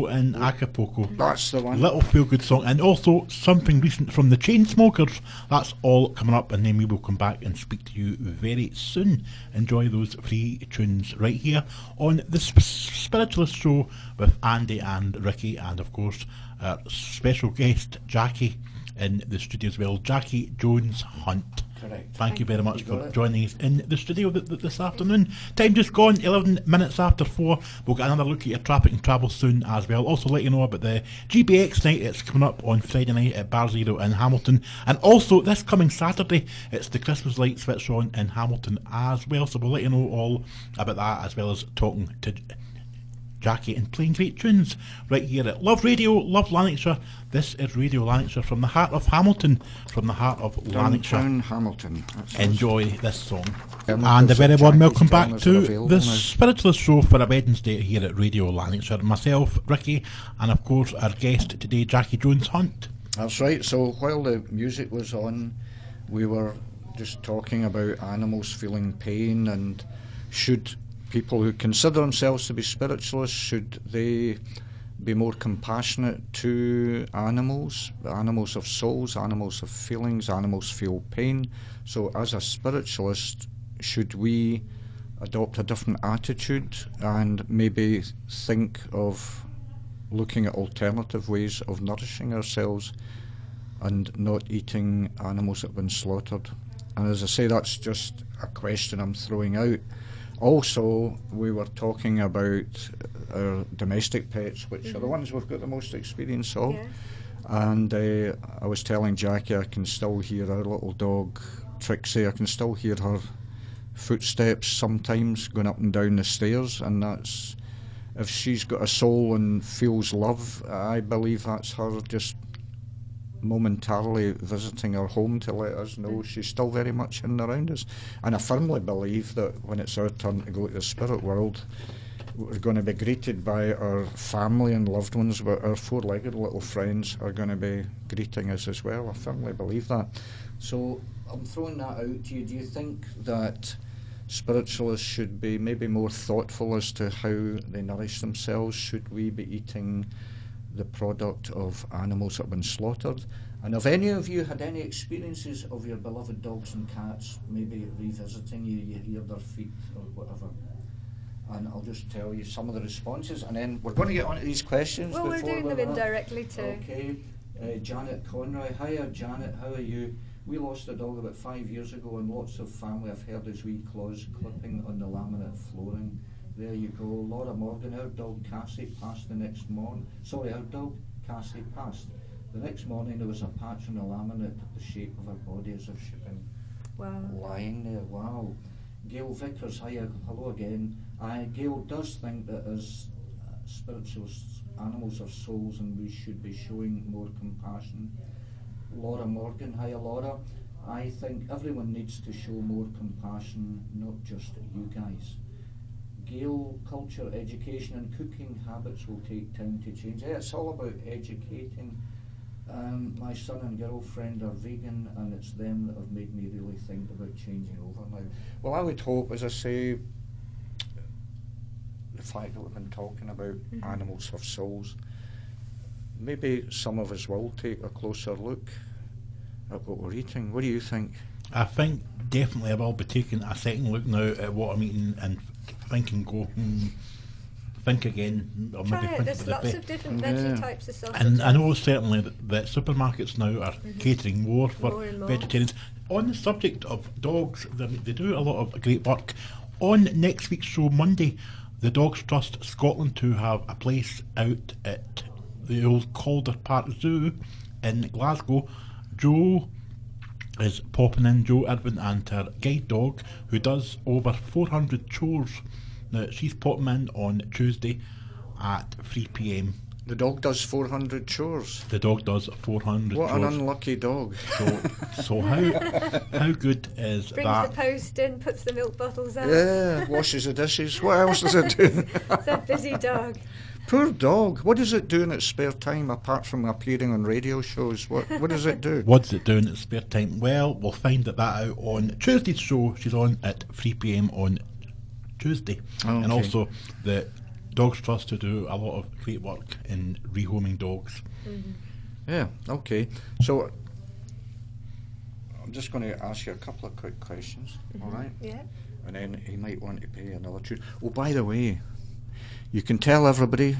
in Acapulco. That's the one. Little feel-good song, and also something recent from the Chainsmokers. That's all coming up, and then we will come back and speak to you very soon. Enjoy those free tunes right here on the Spiritualist Show with Andy and Ricky, and of course our special guest Jackie in the studio as well, Jackie Jones Hunt. Correct. Thank you very much for joining us in the studio this afternoon. Time just gone, 11 minutes after 4. We'll get another look at your traffic and travel soon as well. Also let you know about the GBX night. It's coming up on Friday night at Bar Zero in Hamilton. And also this coming Saturday, it's the Christmas light switch on in Hamilton as well. So we'll let you know all about that, as well as talking to Jackie and playing great tunes right here at Love Radio, Love Lanarkshire. This is Radio Lanarkshire from the heart of Hamilton, from the heart of Lanarkshire. Downtown Hamilton. Enjoy this song. And a very warm welcome back to the Spiritualist Show for a Wednesday here at Radio Lanarkshire. Myself, Ricky, and of course our guest today, Jackie Jones Hunt. That's right. So while the music was on, we were just talking about animals feeling pain, and should people who consider themselves to be spiritualists, should they be more compassionate to animals of souls, animals of feelings? Animals feel pain. So as a spiritualist, should we adopt a different attitude and maybe think of looking at alternative ways of nourishing ourselves and not eating animals that have been slaughtered? And as I say, that's just a question I'm throwing out. Also, we were talking about our domestic pets, which are the ones we've got the most experience of. Yes. And I was telling Jackie I can still hear our little dog, Trixie, I can still hear her footsteps sometimes going up and down the stairs, and that's, if she's got a soul and feels love, I believe that's her just momentarily visiting our home to let us know she's still very much in and around us. And I firmly believe that when it's our turn to go to the spirit world, we're going to be greeted by our family and loved ones, but our four-legged little friends are going to be greeting us as well. I firmly believe that. So I'm throwing that out to you. Do you think that spiritualists should be maybe more thoughtful as to how they nourish themselves? Should we be eating the product of animals that have been slaughtered? And have any of you had any experiences of your beloved dogs and cats maybe revisiting you? You hear their feet or whatever. And I'll just tell you some of the responses, and then we're going to get on to these questions. Well, we're doing them that. indirectly too. Okay. Janet Conroy. Hiya, Janet. How are you? We lost a dog about 5 years ago, and lots of family have heard his wee claws clipping on the laminate flooring. There you go. Laura Morgan, our dog Cassie passed the next morning. Sorry, our dog Cassie passed. The next morning there was a patch on the laminate, the shape of her body as if she'd been lying there. Wow. Gail Vickers, hiya, hello again. Gail does think that as spiritual animals are souls, and we should be showing more compassion. Laura Morgan, hi Laura. I think everyone needs to show more compassion, not just you guys. Gail, culture, education and cooking habits will take time to change. Yeah, it's all about educating. My son and girlfriend are vegan, and it's them that have made me really think about changing over now. Well, I would hope, as I say, the fact that we've been talking about animals have souls, maybe some of us will take a closer look at what we're eating. What do you think? I think definitely I will be taking a second look now at what I'm eating and think and go, think again. Or Try maybe it. think There's about lots the of different veggie types of sausage. And I know certainly that supermarkets now are catering more for More and more. vegetarians. On the subject of dogs, they do a lot of great work. On next week's show, Monday, the Dogs Trust Scotland to have a place out at the old Calder Park Zoo in Glasgow. Joe is popping in, Joe Irvin, and her guide dog, who does over 400 chores. Now, she's popping in on Tuesday at 3 p.m. The dog does 400 chores. The dog does 400 What chores. an unlucky dog. So how good is Brings that? the post in, puts the milk bottles out. Yeah, washes the dishes. What else does it do? It's a busy dog. Poor dog. What does it do in its spare time apart from appearing on radio shows? What does it do? What's it doing in its spare time? Well, we'll find that out on Tuesday's show. She's on at 3 p.m. on Tuesday. Okay. And also the Dogs Trust to do a lot of great work in rehoming dogs. Yeah, okay. So I'm just going to ask you a couple of quick questions, all right? Yeah. And then he might want to pay another tune. Oh, by the way, you can tell everybody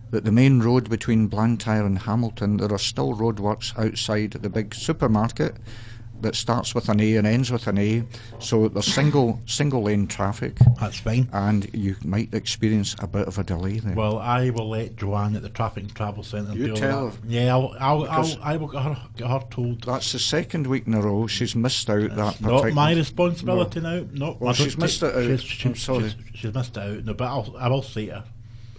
that the main road between Blantyre and Hamilton, there are still roadworks outside the big supermarket that starts with an A and ends with an A, so there's single lane traffic, That's fine. and you might experience a bit of a delay there. Well, I will let Joanne at the Traffic and Travel Centre You deal tell with her. that. Yeah, Because I will get her told. That's the second week in a row she's missed out that It's not particular... my responsibility now. No, Well, I don't she's missed it out. I'm sorry. She's missed it out. No, but I will say to her.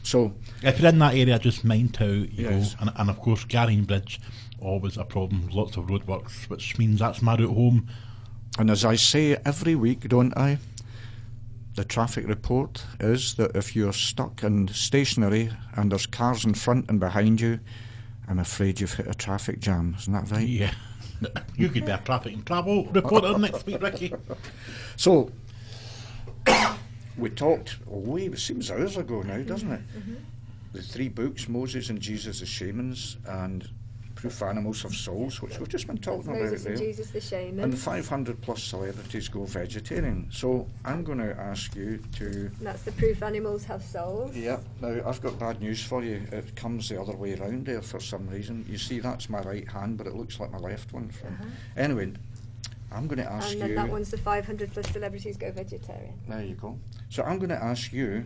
So, If you're in that area, just mind how you Yes. go. And of course, Garring Bridge, always a problem. Lots of roadworks, which means that's my route home. and as I say every week, don't I, the traffic report is that if you're stuck and stationary and there's cars in front and behind you, I'm afraid you've hit a traffic jam. Isn't that right? Yeah. You could be a traffic and travel reporter next week, Ricky. So, we talked, it seems hours ago now, doesn't it? The 3 books, Moses and Jesus the Shamans, and Proof Animals Have Souls, which we've just been talking about Moses there. and Jesus the Shaman. And 500 plus celebrities go vegetarian. So I'm going to ask you to... And that's the proof animals have souls. Yeah, now I've got bad news for you. It comes the other way around there for some reason. You see, that's my right hand, but it looks like my left one. Anyway, I'm going to ask And you... then that one's the 500 plus celebrities go vegetarian. There you go. So I'm going to ask you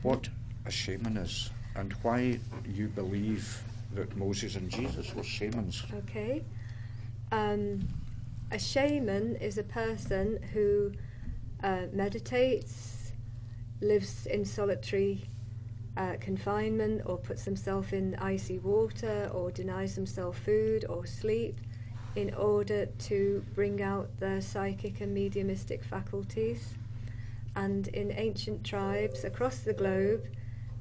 what a shaman is and why you believe that Moses and Jesus were shamans. Okay. A shaman is a person who meditates, lives in solitary confinement, or puts himself in icy water, or denies himself food or sleep in order to bring out their psychic and mediumistic faculties. And in ancient tribes across the globe,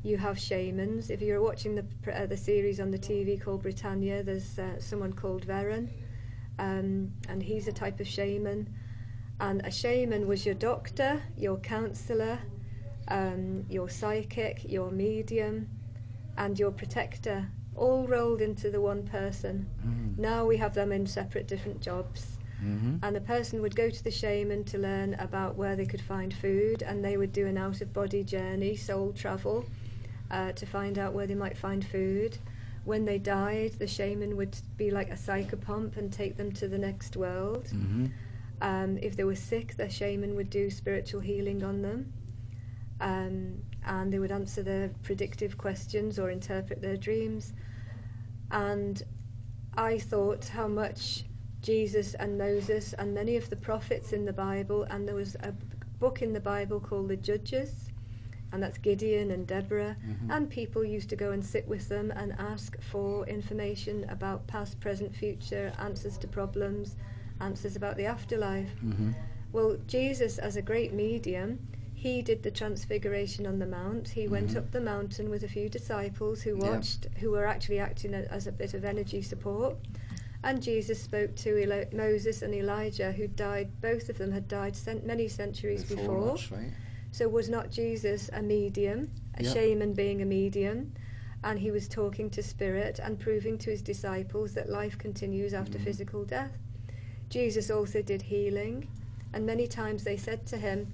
you have shamans. If you're watching the series on the TV called Britannia, there's someone called Veron, and he's a type of shaman. And a shaman was your doctor, your counsellor, your psychic, your medium, and your protector, all rolled into the one person. Now we have them in separate different jobs. And the person would go to the shaman to learn about where they could find food, and they would do an out-of-body journey, soul travel, to find out where they might find food. When they died, the shaman would be like a psychopomp and take them to the next world. If they were sick, the shaman would do spiritual healing on them, and they would answer their predictive questions or interpret their dreams. And I thought how much Jesus and Moses and many of the prophets in the Bible, and there was a book in the Bible called the Judges, and that's Gideon and Deborah, and people used to go and sit with them and ask for information about past, present, future, answers to problems, answers about the afterlife. Well, Jesus, as a great medium, he did the transfiguration on the mount. He went up the mountain with a few disciples who watched, who were actually acting as a bit of energy support. And Jesus spoke to Moses and Elijah, who died, both of them had died many centuries before. That's right. So was not Jesus a medium, a shaman being a medium? And he was talking to spirit and proving to his disciples that life continues after physical death. Jesus also did healing, and many times they said to him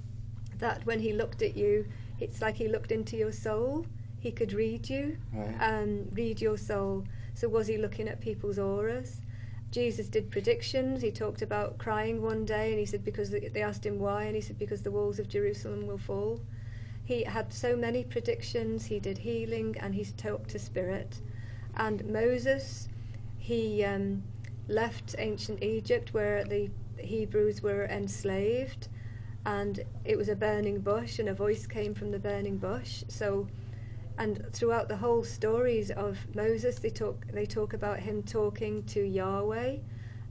that when he looked at you, it's like he looked into your soul. He could read you, read your soul. So was he looking at people's auras? Jesus did predictions. He talked about crying one day, and he said, because they asked him why, and he said, because the walls of Jerusalem will fall. He had so many predictions. He did healing, and he talked to spirit. And Moses, he left ancient Egypt where the Hebrews were enslaved, and it was a burning bush, and a voice came from the burning bush. So, and throughout the whole stories of Moses, they talk about him talking to Yahweh.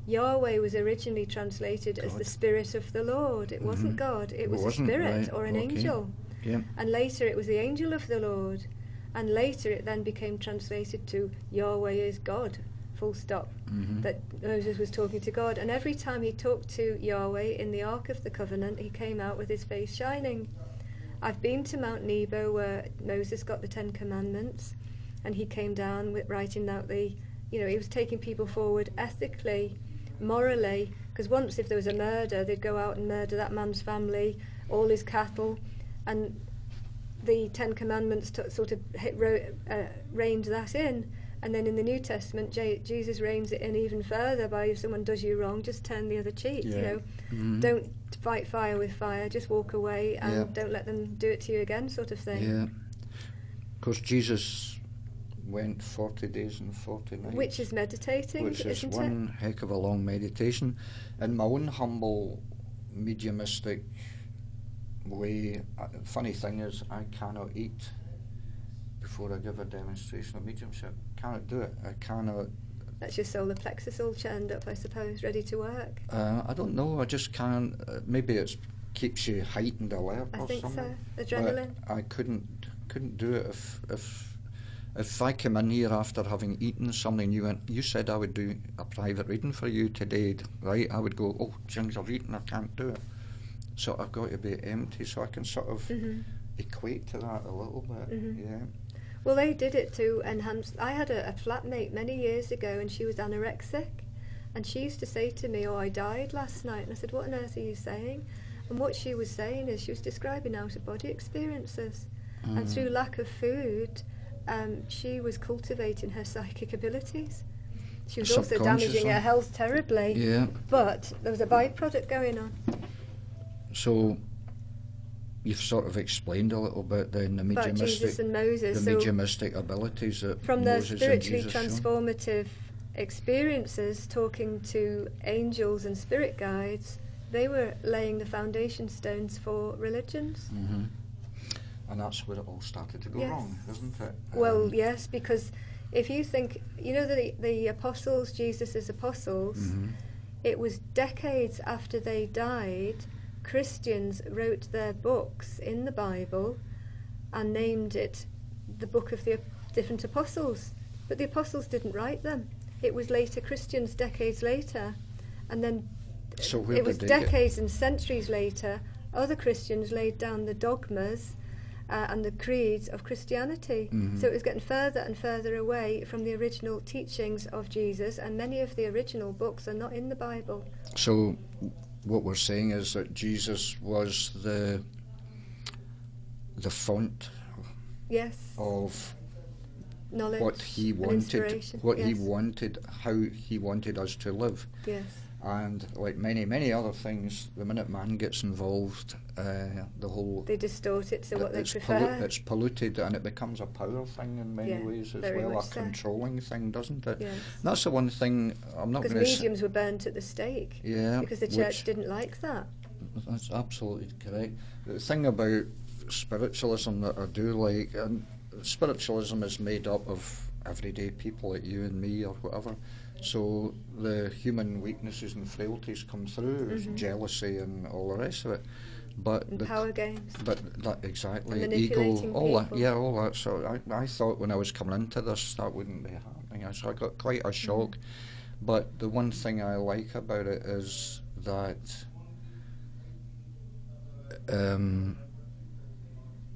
Yahweh was originally translated as the Spirit of the Lord. It wasn't God, it was a spirit or an angel. And later it was the angel of the Lord. And later it then became translated to Yahweh is God, full stop. That Moses was talking to God. And every time he talked to Yahweh in the Ark of the Covenant, he came out with his face shining. I've been to Mount Nebo where Moses got the 10 Commandments, and he came down with writing out he was taking people forward ethically, morally, because once if there was a murder, they'd go out and murder that man's family, all his cattle, and the 10 Commandments sort of reined that in. And then in the New Testament, Jesus reins it in even further by, if someone does you wrong, just turn the other cheek. Don't fight fire with fire, just walk away and don't let them do it to you again, sort of thing. Yeah. Of course, Jesus went 40 days and 40 nights. Which is meditating, which is isn't one heck of a long meditation. In my own humble mediumistic way, funny thing is, I cannot eat before I give a demonstration of mediumship. Cannot do it. I cannot. That's your solar plexus all churned up, I suppose, ready to work. I don't know. I just can't. Maybe it keeps you heightened alert. I or think something. So. Adrenaline. But I couldn't do it if I came in here after having eaten something. You said I would do a private reading for you today, right? I would go, oh, things I've eaten, I can't do it. So I've got to be empty, so I can sort of equate to that a little bit. Yeah. Well, they did it to enhance. I had a flatmate many years ago, and she was anorexic, and she used to say to me, oh, I died last night. And I said, what on earth are you saying? And what she was saying is she was describing out-of-body experiences. And through lack of food, she was cultivating her psychic abilities. She was also damaging her health terribly. Yeah. But there was a byproduct going on. So you've sort of explained a little bit then the mediumistic, Jesus and Moses, the mediumistic abilities that from Moses their spiritually and Jesus transformative experiences, talking to angels and spirit guides, they were laying the foundation stones for religions. And that's where it all started to go wrong, isn't it? Well, yes, because if you think, the apostles, Jesus' apostles, it was decades after they died, Christians wrote their books in the Bible and named it the book of the different apostles. But the apostles didn't write them. It was later Christians, decades later. And then it was decades and centuries later, other Christians laid down the dogmas and the creeds of Christianity. So it was getting further and further away from the original teachings of Jesus, and many of the original books are not in the Bible. So what we're saying is that Jesus was the font of knowledge, what he wanted, he wanted, how he wanted us to live. Yes. And like many other things, the minute man gets involved, the whole... They distort it to what they prefer. It's polluted, and it becomes a power thing in many ways as well, a controlling thing, doesn't it? Yes. That's the one thing I'm not going to... Because mediums were burnt at the stake. Yeah. Because the church didn't like that. That's absolutely correct. The thing about spiritualism that I do like, and spiritualism is made up of everyday people like you and me or whatever. So the human weaknesses and frailties come through, jealousy and all the rest of it. But and power games. But that, exactly, and ego, all people. that, all that. So I thought when I was coming into this that wouldn't be happening. So I got quite a shock. But the one thing I like about it is that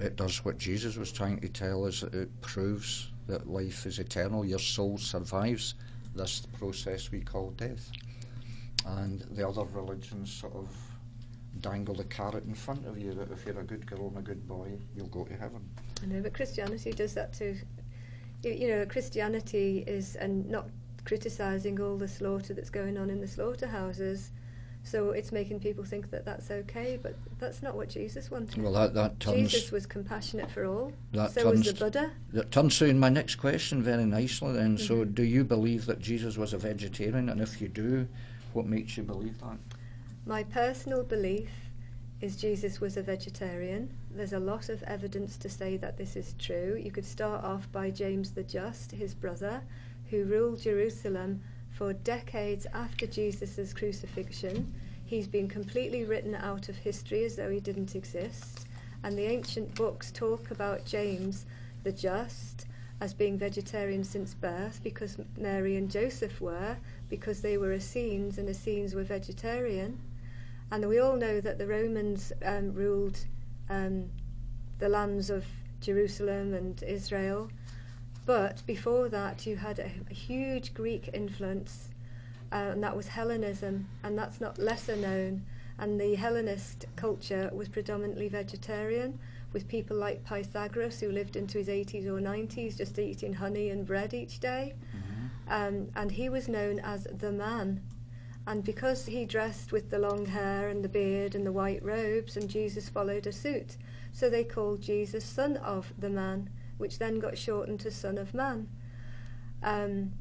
it does what Jesus was trying to tell us. It proves that life is eternal. Your soul survives this process we call death. And the other religions sort of dangle the carrot in front of you that if you're a good girl and a good boy, you'll go to heaven. I know, but Christianity does that too. You know, Christianity is, and not criticising all the slaughter that's going on in the slaughterhouses, so it's making people think that that's okay, but that's not what Jesus wanted. Well, that turns... Jesus was compassionate for all, that so turns, was the Buddha. That turns to in my next question very nicely then. So do you believe that Jesus was a vegetarian, and if you do, what makes you believe that? My personal belief is Jesus was a vegetarian. There's a lot of evidence to say that this is true. You could start off by James the Just, his brother, who ruled Jerusalem for decades after Jesus' crucifixion. He's been completely written out of history as though he didn't exist. And the ancient books talk about James the Just as being vegetarian since birth, because Mary and Joseph were, because they were Essenes, and Essenes were vegetarian. And we all know that the Romans ruled the lands of Jerusalem and Israel. But before that, you had a huge Greek influence, and that was Hellenism, and that's not lesser known. And the Hellenist culture was predominantly vegetarian, with people like Pythagoras, who lived into his 80s or 90s, just eating honey and bread each day. And he was known as the man. And because he dressed with the long hair and the beard and the white robes, and Jesus followed a suit, so they called Jesus Son of the Man, which then got shortened to Son of Man. And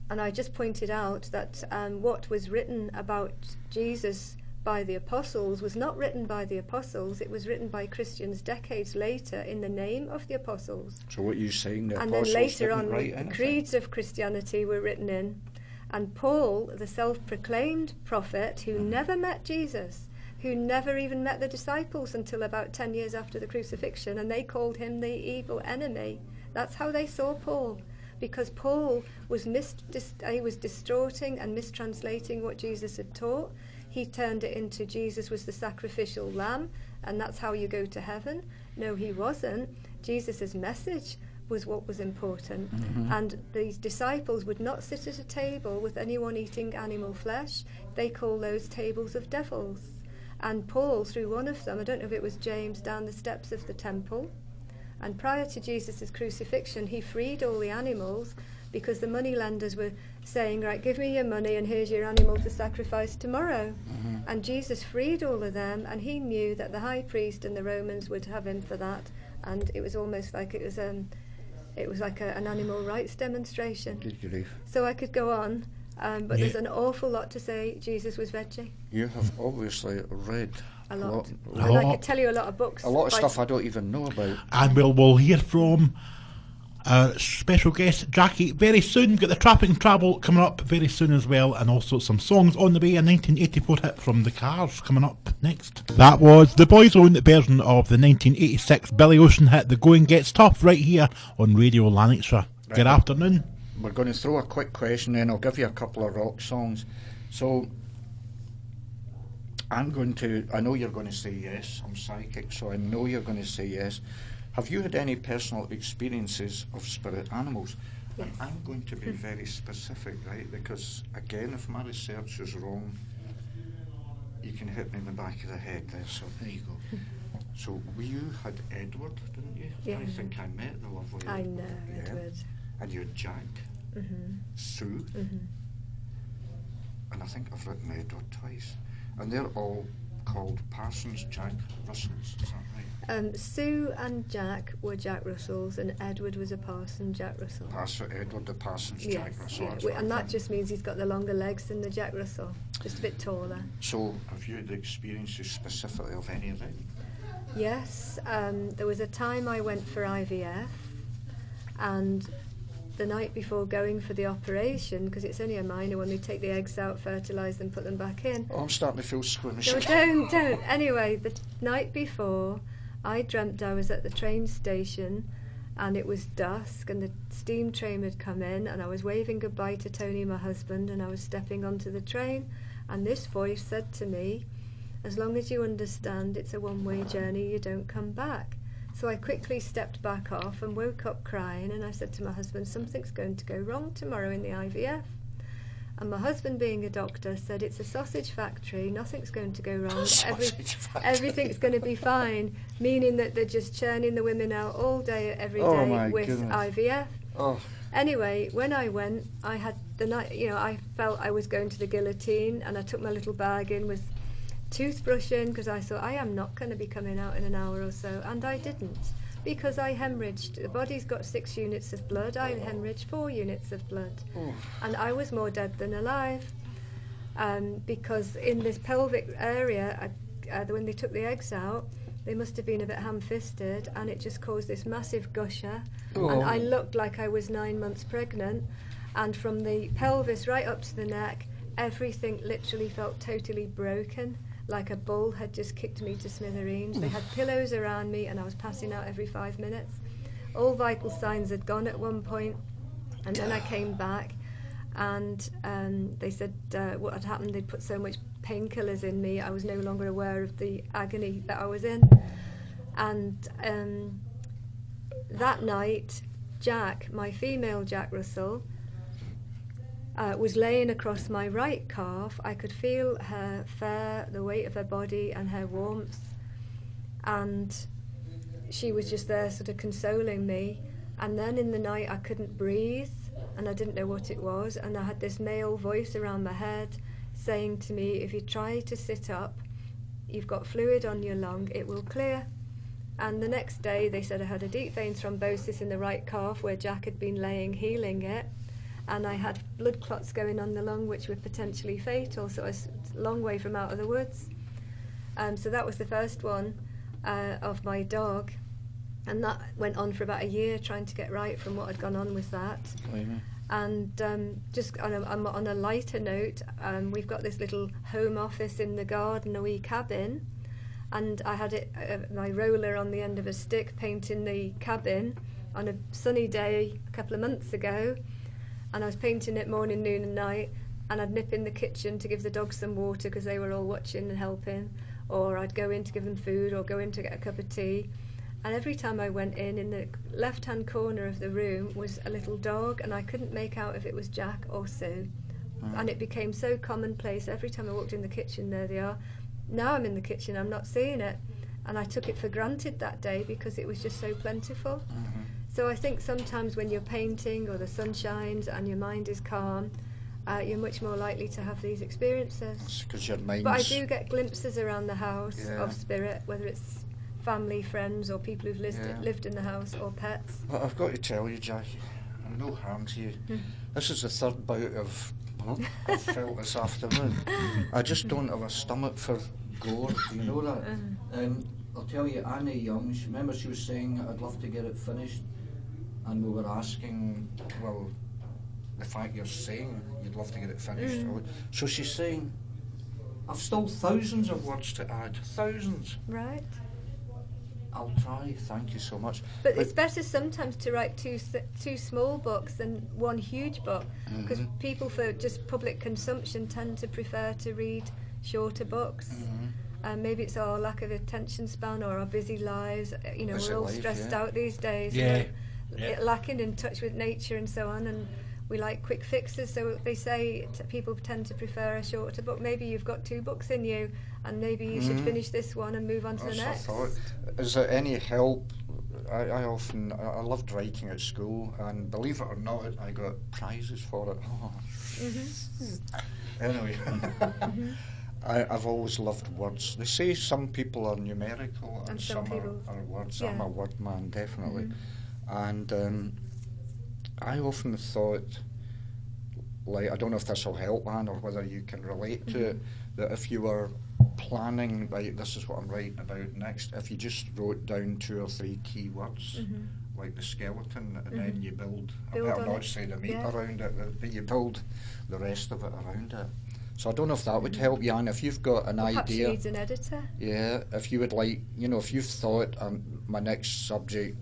I just pointed out that what was written about Jesus by the apostles was not written by the apostles, it was written by Christians decades later in the name of the apostles. So what you're saying, the and apostles then later didn't on, write the anything? creeds of Christianity were written in. And Paul, the self-proclaimed prophet who never met Jesus, who never even met the disciples until about 10 years after the crucifixion, and they called him the evil enemy. That's how they saw Paul, because Paul was he was distorting and mistranslating what Jesus had taught. He turned it into Jesus was the sacrificial lamb, and that's how you go to heaven. No, he wasn't. Jesus' message was what was important. And these disciples would not sit at a table with anyone eating animal flesh. They call those tables of devils. And Paul threw one of them, I don't know if it was James, down the steps of the temple. And prior to Jesus' crucifixion, he freed all the animals, because the moneylenders were saying, right, give me your money and here's your animal to sacrifice tomorrow. And Jesus freed all of them, and he knew that the high priest and the Romans would have him for that. And it was almost like it was like an animal rights demonstration. Good grief. So I could go on, but there's an awful lot to say Jesus was veggie. You have obviously read A lot. A And lot. I could tell you a lot of books. a lot of by stuff I don't even know about. And we'll hear from our special guest Jackie very soon. We've got the Traffic and Travel coming up very soon as well, and also some songs on the way. A 1984 hit from the Cars coming up next. That was the Boys' Own version of the 1986 Billy Ocean hit The Going Gets Tough, right here on Radio Lanarkshire. Right. Good afternoon. We're going to throw a quick question in. I'll give you a couple of rock songs. So I know you're going to say yes. I'm psychic, so I know you're going to say yes. Have you had any personal experiences of spirit animals? Yes. And I'm going to be very specific, right? Because, again, if my research is wrong, you can hit me in the back of the head there. So there you go. So you had Edward, didn't you? Yeah. I think I met the lovely I know, Yeah. Edward. And you had Jack, Sue, and I think I've written Edward twice. And they're all called Parsons Jack Russells, is that right? Sue and Jack were Jack Russells, and Edward was a Parson Jack Russell. Edward the Parsons Yes, Jack Russell. yeah. And that just means he's got the longer legs than the Jack Russell, just a bit taller. So have you had experiences specifically of any of it? Yes, there was a time I went for IVF, and the night before going for the operation, because it's only a minor one, they take the eggs out, fertilise them, put them back in. Oh, I'm starting to feel squeamish. No, don't. Anyway, the night before, I dreamt I was at the train station, and it was dusk, and the steam train had come in, and I was waving goodbye to Tony, my husband, and I was stepping onto the train, and this voice said to me, as long as you understand it's a one-way journey, you don't come back. So I quickly stepped back off and woke up crying, and I said to my husband, something's going to go wrong tomorrow in the IVF. And my husband, being a doctor, said it's a sausage factory, nothing's going to go wrong, everything's going to be fine, meaning that they're just churning the women out all day, every day with IVF. Oh. Anyway, when I went, I had the night, I felt I was going to the guillotine, and I took my little bag in with toothbrush in, because I thought I am not going to be coming out in an hour or so, and I didn't, because I hemorrhaged. The body's got 6 units of blood, I hemorrhaged 4 units of blood. And I was more dead than alive, because in this pelvic area, when they took the eggs out, they must have been a bit ham-fisted, and it just caused this massive gusher, and I looked like I was 9 months pregnant, and from the pelvis right up to the neck, everything literally felt totally broken, like a bull had just kicked me to smithereens. They had pillows around me, and I was passing out every 5 minutes. All vital signs had gone at one point, and then I came back, and they said what had happened. They'd put so much painkillers in me, I was no longer aware of the agony that I was in. And that night, Jack, my female Jack Russell, was laying across my right calf. I could feel her fur, the weight of her body, and her warmth, and she was just there sort of consoling me. And then in the night I couldn't breathe, and I didn't know what it was, and I had this male voice around my head saying to me, if you try to sit up, you've got fluid on your lung, it will clear. And the next day they said I had a deep vein thrombosis in the right calf where Jack had been laying, healing it, and I had blood clots going on the lung which were potentially fatal, so I was a long way from out of the woods. So that was the first one of my dog, and that went on for about a year, trying to get right from what had gone on with that. And just on a lighter note, we've got this little home office in the garden, a wee cabin, and I had my roller on the end of a stick painting the cabin on a sunny day a couple of months ago. And I was painting it morning, noon and night, and I'd nip in the kitchen to give the dogs some water because they were all watching and helping, or I'd go in to give them food, or go in to get a cup of tea. And every time I went in the left-hand corner of the room was a little dog, and I couldn't make out if it was Jack or Sue. And it became so commonplace. Every time I walked in the kitchen, there they are. Now I'm in the kitchen, I'm not seeing it. And I took it for granted that day because it was just so plentiful. So I think sometimes when you're painting or the sun shines and your mind is calm, you're much more likely to have these experiences. Because your mind's... But I do get glimpses around the house of spirit, whether it's family, friends, or people who've lived in the house, or pets. But I've got to tell you, Jackie, I'm no harm to you. This is the third bout of I've felt this afternoon. I just don't have a stomach for gore. Do you know that? I'll tell you, Annie Young, remember she was saying, I'd love to get it finished, and we were asking, well, the fact you're saying you'd love to get it finished. So she's saying, I've still thousands of words to add. Thousands. Right. I'll try, thank you so much. But it's better sometimes to write two small books than one huge book, because people for just public consumption tend to prefer to read shorter books. Maybe it's our lack of attention span or our busy lives. We're all stressed out these days. Lacking in touch with nature and so on, and we like quick fixes, so they say people tend to prefer a shorter book. Maybe you've got 2 books in you, and maybe you should finish this one and move on to the next. Is there any help? I loved writing at school, and believe it or not, I got prizes for it. Anyway, I've always loved words. They say some people are numerical and some are words. I'm a word man, definitely. And I often thought, like, I don't know if this will help, Anne, or whether you can relate to it, that if you were planning, like, this is what I'm writing about next, if you just wrote down 2 or 3 key words, like the skeleton, and then you build I better not say the meat around it, but you build the rest of it around it. So I don't know if that would help you, Anne, if you've got an idea. Perhaps you need an editor. Yeah, if you would like, you know, if you've thought my next subject,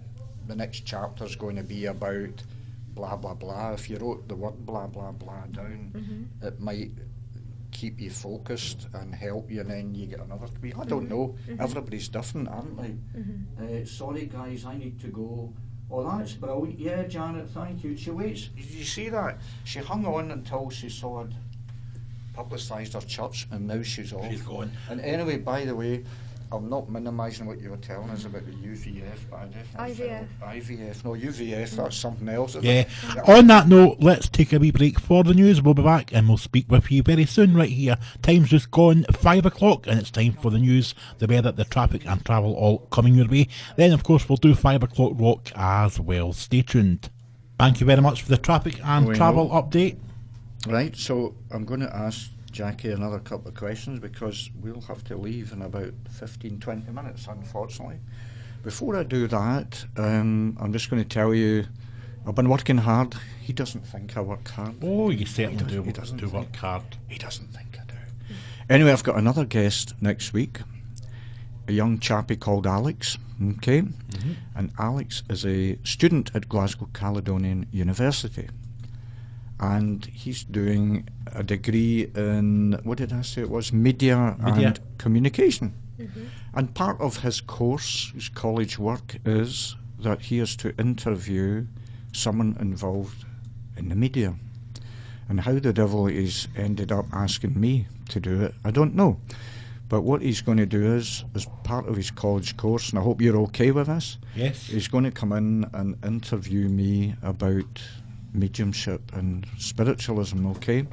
the next chapter's going to be about blah, blah, blah, if you wrote the word blah, blah, blah down, it might keep you focused and help you, and then you get another tweet. I don't know. Everybody's different, aren't they? Sorry, guys, I need to go. Oh, that's brilliant. Yeah, Janet, thank you. She waits. Did you see that? She hung on until she saw it publicised her church, and now she's off. She's gone. And anyway, by the way, I'm not minimising what you were telling us about the UVF, but I definitely IVF. No, UVF, that's something else. Yeah. On that note, let's take a wee break for the news. We'll be back and we'll speak with you very soon right here. Time's just gone 5 o'clock and it's time for the news, the weather, the traffic and travel all coming your way. Then, of course, we'll do 5 o'clock rock as well. Stay tuned. Thank you very much for the traffic and travel update. Right, so I'm going to ask Jackie another couple of questions because we'll have to leave in about 15-20 minutes, unfortunately. Before I do that, I'm just going to tell you I've been working hard. He doesn't think I work hard. Oh, you certainly do work hard. He doesn't think I do. Anyway, I've got another guest next week, a young chappie called Alex, okay? And Alex is a student at Glasgow Caledonian University. And he's doing a degree in, what did I say it was? Media. And communication. And part of his course, his college work, is that he has to interview someone involved in the media. And how the devil he's ended up asking me to do it, I don't know. But what he's going to do is, as part of his college course, and I hope you're okay with this, yes, he's going to come in and interview me about mediumship and spiritualism, okay?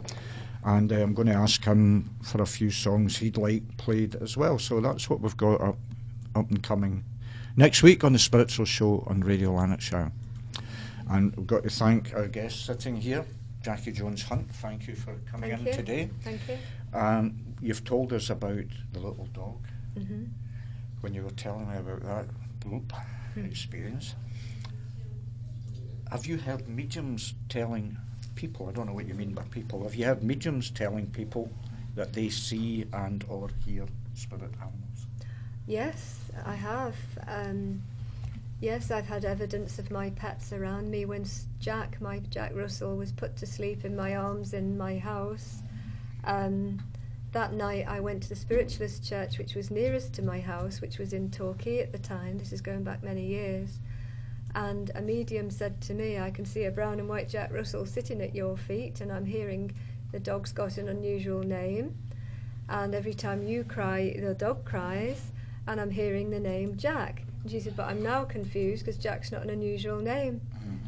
And I'm going to ask him for a few songs he'd like played as well. So that's what we've got up and coming next week on the Spiritual Show on Radio Lanarkshire. And we've got to thank our guest sitting here, Jackie Jones-Hunt. Thank you for coming in today. Thank you. You've told us about the little dog when you were telling me about that experience. Have you heard mediums telling people, I don't know what you mean by people, have you heard mediums telling people that they see and or hear spirit animals? Yes, I have. Yes, I've had evidence of my pets around me. When Jack Russell, was put to sleep in my arms in my house, that night I went to the spiritualist church which was nearest to my house, which was in Torquay at the time. This is going back many years. And a medium said to me, I can see a brown and white Jack Russell sitting at your feet, and I'm hearing the dog's got an unusual name, and every time you cry the dog cries, and I'm hearing the name Jack. And she said, but I'm now confused because Jack's not an unusual name.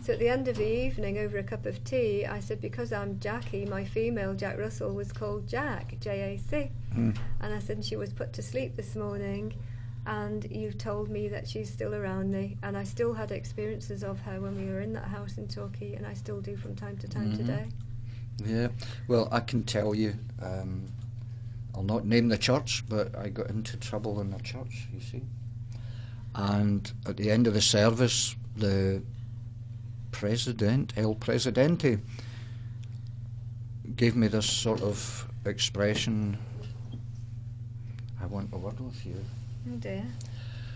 So at the end of the evening, over a cup of tea, I said, because I'm Jackie, my female Jack Russell was called Jack, J-A-C. And I said, and she was put to sleep this morning, and you told me that she's still around me, and I still had experiences of her when we were in that house in Torquay, and I still do from time to time today. Yeah, well, I can tell you, I'll not name the church, but I got into trouble in the church, you see. And at the end of the service, the president, El Presidente, gave me this sort of expression, I want a word with you. Oh dear.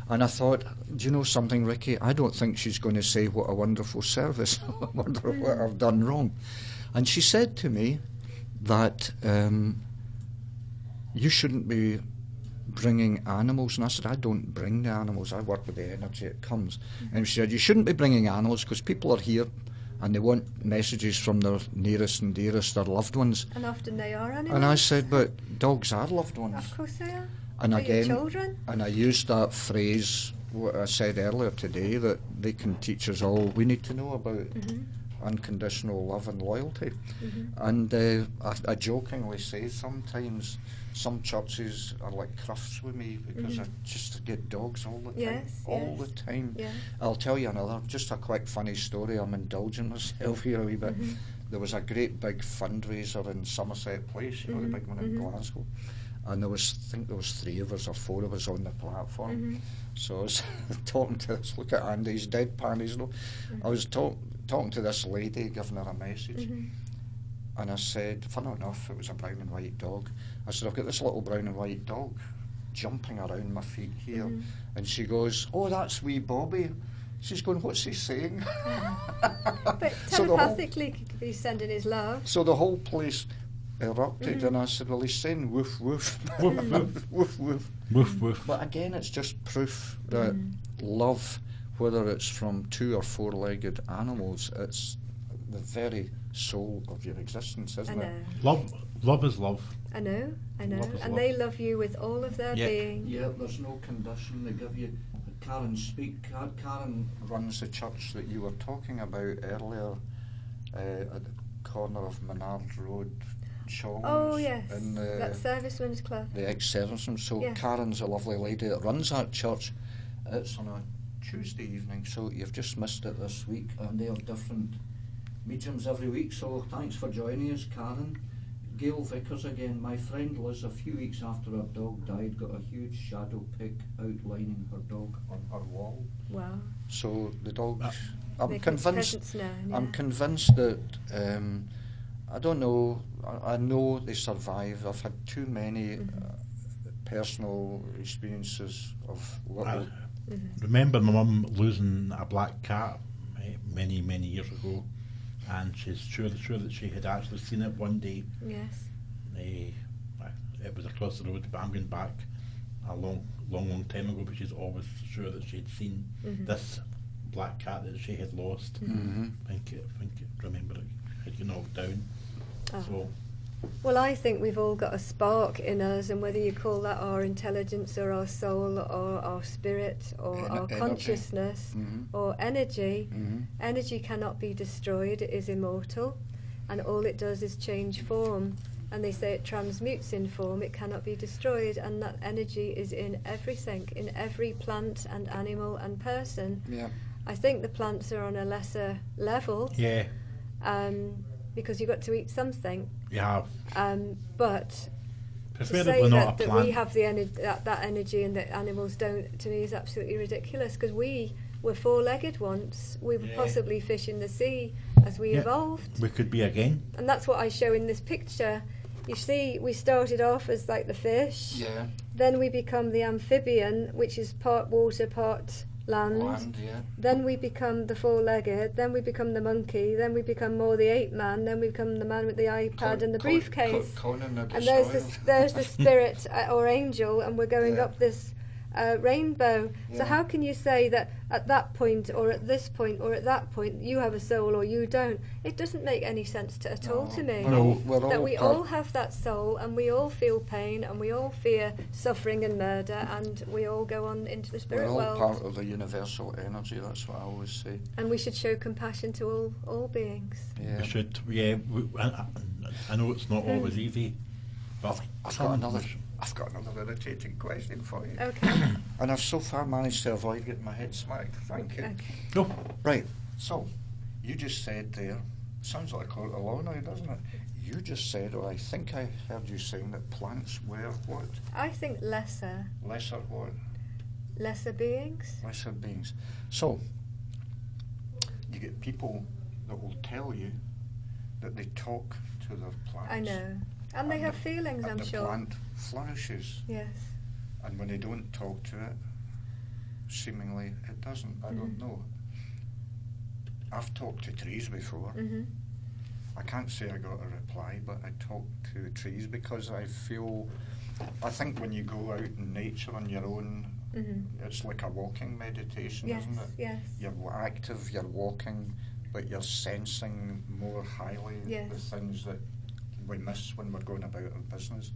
And I thought, do you know something, Ricky? I don't think she's going to say what a wonderful service. I wonder what I've done wrong. And she said to me that you shouldn't be bringing animals. And I said, I don't bring the animals. I work with the energy that comes. And she said, you shouldn't be bringing animals because people are here and they want messages from their nearest and dearest, their loved ones. And often they are animals. And I said, but dogs are loved ones. Of course they are. And again, children. And I used that phrase, what I said earlier today, that they can teach us all we need to know about unconditional love and loyalty. And I jokingly say sometimes some churches are like crufts with me because I just get dogs all the time. Yes, all the time. Yeah. I'll tell you another, just a quick funny story. I'm indulging myself here a wee bit. There was a great big fundraiser in Somerset Place, you know, the big one in Glasgow. And I think there was 3 of us or 4 of us on the platform. So I was talking to this, look at Andy's deadpan, you know. I was talking to this lady, giving her a message. And I said, funny enough, it was a brown and white dog. I said, I've got this little brown and white dog jumping around my feet here. And she goes, oh, that's wee Bobby. She's going, what's he saying? But telepathically could be sending his love. So the whole place erupted, and I said, well, he's saying woof, woof, woof, woof, woof, woof. Woof, woof. But again, it's just proof that love, whether it's from 2 or 4-legged animals, it's the very soul of your existence, isn't it? Love is love. I know. Love is And love. they love you with all of their being. Yeah, there's no condition. They give you. Karen Karen runs the church that you were talking about earlier at the corner of Menard Road, Chalmers. Oh yes, in that Servicemen's Club. the ex-servicemen. So Yeah. Karen's a lovely lady that runs that church. It's on a Tuesday evening, so you've just missed it this week, and they have different mediums every week. So thanks for joining us, Karen. Gail Vickers again. My friend Liz, a few weeks after her dog died, got a huge shadow pic outlining her dog on her wall. Wow. So the dog, Making I'm convinced. presence known, I'm yeah. convinced that I don't know. I know they survive. I've had too many personal experiences of little. Remember my mum losing a black cat many years ago, and she's sure that she had actually seen it one day. Yes. It was across the road, but I'm going back a long time ago, but she's always sure that she'd seen this black cat that she had lost. I think remember it had got knocked down. So Well, I think we've all got a spark in us, and whether you call that our intelligence or our soul or our spirit or our Energy. consciousness or energy, energy cannot be destroyed, it is immortal, and all it does is change form. And they say it transmutes in form, it cannot be destroyed, and that energy is in everything, in every plant and animal and person. Yeah. I think the plants are on a lesser level, yeah, because you've got to eat something. you have But to preferably say not a that plant. we have the that energy and that animals don't, to me, is absolutely ridiculous, because we were 4-legged once. We were possibly fish in the sea as we evolved. We could be again. And that's what I show in this picture. You see, we started off as like the fish. Yeah. Then we become the amphibian, which is part water, part land. Yeah. Then we become the 4-legged. Then we become the monkey. Then we become more the ape man. Then we become the man with the iPad and the briefcase. Conan the And Destroyer. there's the spirit or angel, and we're going up this rainbow. So Yeah. how can you say that at that point or at this point or at that point you have a soul or you don't? It doesn't make any sense at all to me. We're That all we part- all have that soul, and we all feel pain, and we all fear suffering and murder, and we all go on into the We're spirit all world. part of the universal energy. That's what I always say. And we should show compassion to all beings. Yeah. We should. I know it's not always easy, but I've got another irritating question for you. Okay. And I've so far managed to avoid getting my head smacked. Thank you. Okay. No, Right. So, you just said there, sounds like a court of law now, doesn't it? You just said, or I think I heard you saying that plants were what? I think lesser Lesser what? beings. Lesser beings. So, you get people that will tell you that they talk to their plants. I know. And they have feelings, and I'm the sure. plant flourishes. Yes. And when they don't talk to it, seemingly it doesn't. I don't know. I've talked to trees before. I can't say I got a reply, but I talk to trees because I think when you go out in nature on your own, it's like a walking meditation, Yes, isn't it? yes. You're active, you're walking, but you're sensing more highly Yes. the things that we miss when we're going about our business.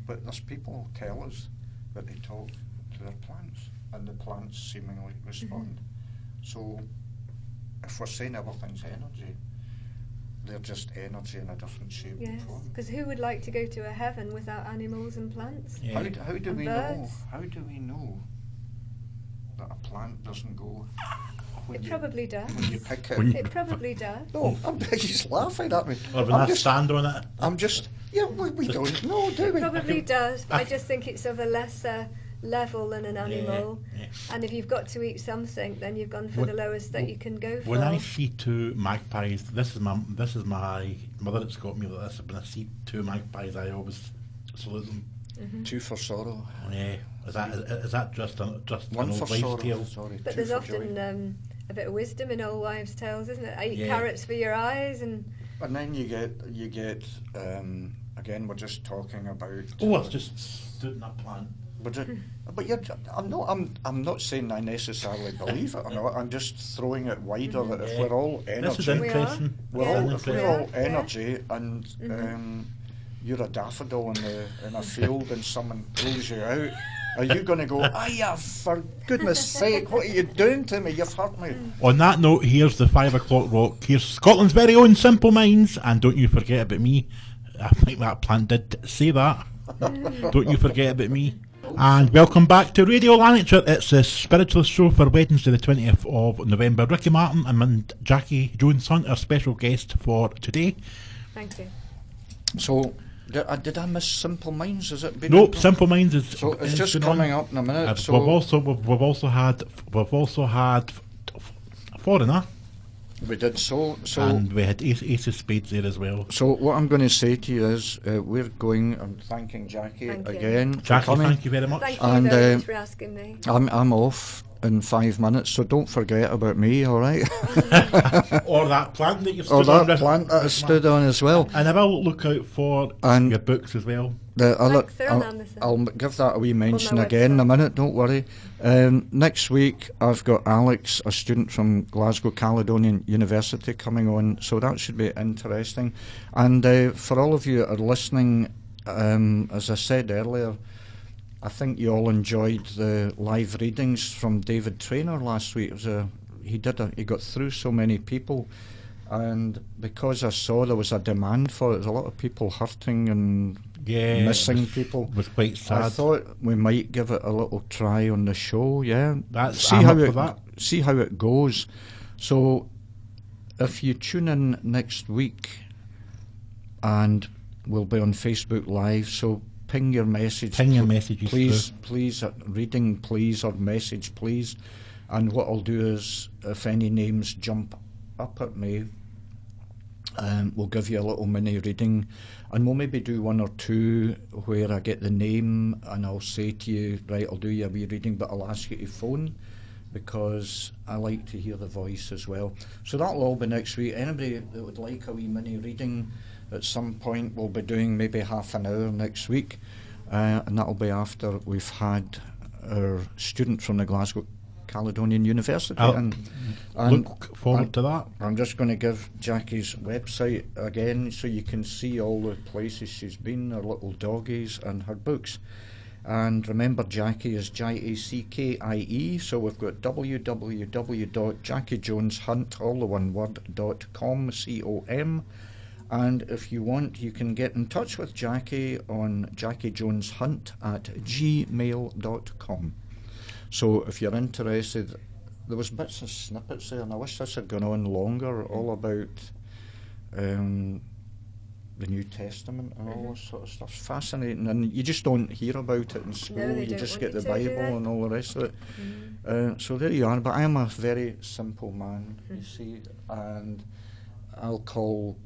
But there's people who tell us that they talk to their plants, and the plants seemingly respond. So if we're saying everything's energy, they're just energy in a different shape. Yes, because who would like to go to a heaven without animals and plants? Yeah. How do And we birds. know? How do we know that a plant doesn't go? It probably does. When you pick it. When It probably does. No, he's laughing at me. Or when I'm I just, stand on it. I'm just. Yeah, we don't know, do we? Probably does, but I just think it's of a lesser level than an animal. Yeah. And if you've got to eat something, then you've gone for the lowest that you can go for. When I see two magpies, this is my mother that's got me like this. When I see two magpies, I always salute them. Mm-hmm. Two for sorrow. Yeah, is that just One an for old wives' sorrow. tale? Sorry. But two there's for often joy. a bit of wisdom in old wives' tales, isn't it? 8 Yeah. carrots for your eyes, and And then you get. Again, we're just talking about. Oh, it's just stood in a plant. But I'm not saying I necessarily believe it or not. I'm just throwing it wider that if Yeah. we're all This is energy, We interesting. we're Yeah. all if we're Yeah. all Yeah. energy, and you're a daffodil in a field, and someone pulls you out. Are you going to go, "Aya, for goodness sake, what are you doing to me? You've hurt me." On that note, here's the 5 o'clock rock. Here's Scotland's very own Simple Minds, and don't you forget about me. I think that plant did say that. Don't you forget about me. And welcome back to Radio Lanarkshire. It's a spiritualist show for Wednesday the 20th of November. Ricky Martin and Jackie Jones Hunt are special guest for today. thank you. So, did I miss Simple Minds? Has it been? Nope, Simple Minds is So it's is just going on. coming up in a minute. So We've also had Foreigner, we did so. and we had Ace of Spades there as well. So what I'm going to say to you is, we're going. I'm thanking Jackie Thank you. again for Jackie, coming. thank you very much. Thank you And, very much for asking me. I'm off in 5 minutes, so don't forget about me. All right. Or that plant that you've stood Or on. that plant that I stood on as well. And I will look out for And your books as well. The other, Thanks, they're on Amazon. I'll give that a wee mention my again in a website. minute, don't worry. Next week I've got Alex, a student from Glasgow Caledonian University, coming on, so that should be interesting. And for all of you that are listening, as I said earlier, I think you all enjoyed the live readings from David Traynor last week. It was he got through so many people, and because I saw there was a demand for it, there's a lot of people hurting and Yeah, missing people. was quite sad. I thought we might give it a little try on the show. Yeah, That's- see I'm how up for it that. see how it goes. So if you tune in next week, and we'll be on Facebook Live, so ping your message. Ping your messages please, reading, please, or message, please. And what I'll do is, if any names jump up at me, we'll give you a little mini reading, and we'll maybe do 1 or 2 where I get the name and I'll say to you, right, I'll do you a wee reading, but I'll ask you to phone, because I like to hear the voice as well. So that'll all be next week. Anybody that would like a wee mini reading at some point, we'll be doing maybe half an hour next week, and that'll be after we've had our student from the Glasgow Caledonian University. I'll and look forward to that. I'm just going to give Jackie's website again, so you can see all the places she's been, her little doggies and her books. And remember, Jackie is Jackie, so we've got www.jackiejoneshunt.com, COM. And if you want, you can get in touch with Jackie on jackiejoneshunt@gmail.com. So if you're interested, there was bits of snippets there, and I wish this had gone on longer, all about the New Testament and all this sort of stuff. It's fascinating, and you just don't hear about it in school. No, they You don't just want get the you to, do Bible they? and all the rest of it. So there you are. But I am a very simple man, you see, and I'll call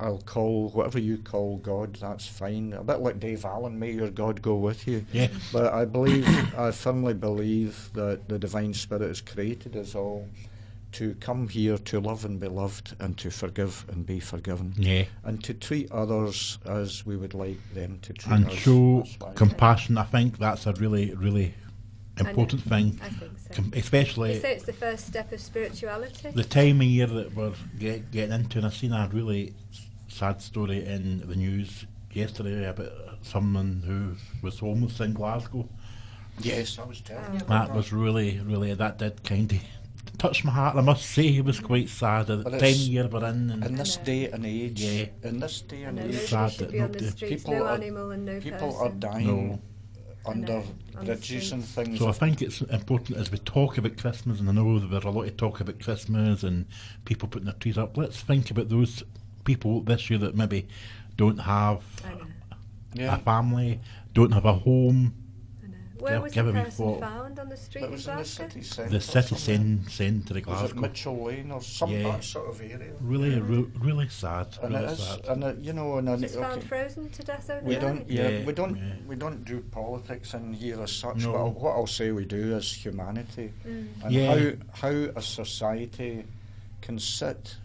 whatever you call God, that's fine. A bit like Dave Allen, may your God go with you. Yeah. But I firmly believe that the Divine Spirit has created us all to come here to love and be loved, and to forgive and be forgiven. Yeah. And to treat others as we would like them to treat And us. show That's why. compassion. I think that's a really, really important thing. I think so. Especially They say it's the first step of spirituality. the time of year that we're getting into. And I've seen a really sad story in the news yesterday about someone who was homeless in Glasgow. Yes, I was telling you about That was really, really, that did kind of touched my heart. I must say, it was quite sad at the But time of it's- year we're in. And In this day and age, Yeah. in this day and Nobody age, sad should that be on the nobody- streets, people no are- animal and no people person. are dying No. under on the bridges and streets. things. So I think it's important as we talk about Christmas, and I know there's a lot of talk about Christmas and people putting their trees up. Let's think about those people this year that maybe don't have I know. Yeah. a family, don't have a home. I know. Where Give- was give the a wee person thought. found on the street It in was in the Glasgow? city centre. The city somewhere. centre of Was it Glasgow. Mitchell Lane or some Yeah. that sort of area? Really, really sad. And Really it is, sad. and you know, and Just found okay, frozen to death overnight. we don't, Yeah, we don't do politics in here as such. No. But what I'll say we do is humanity, and Yeah. how a society can sit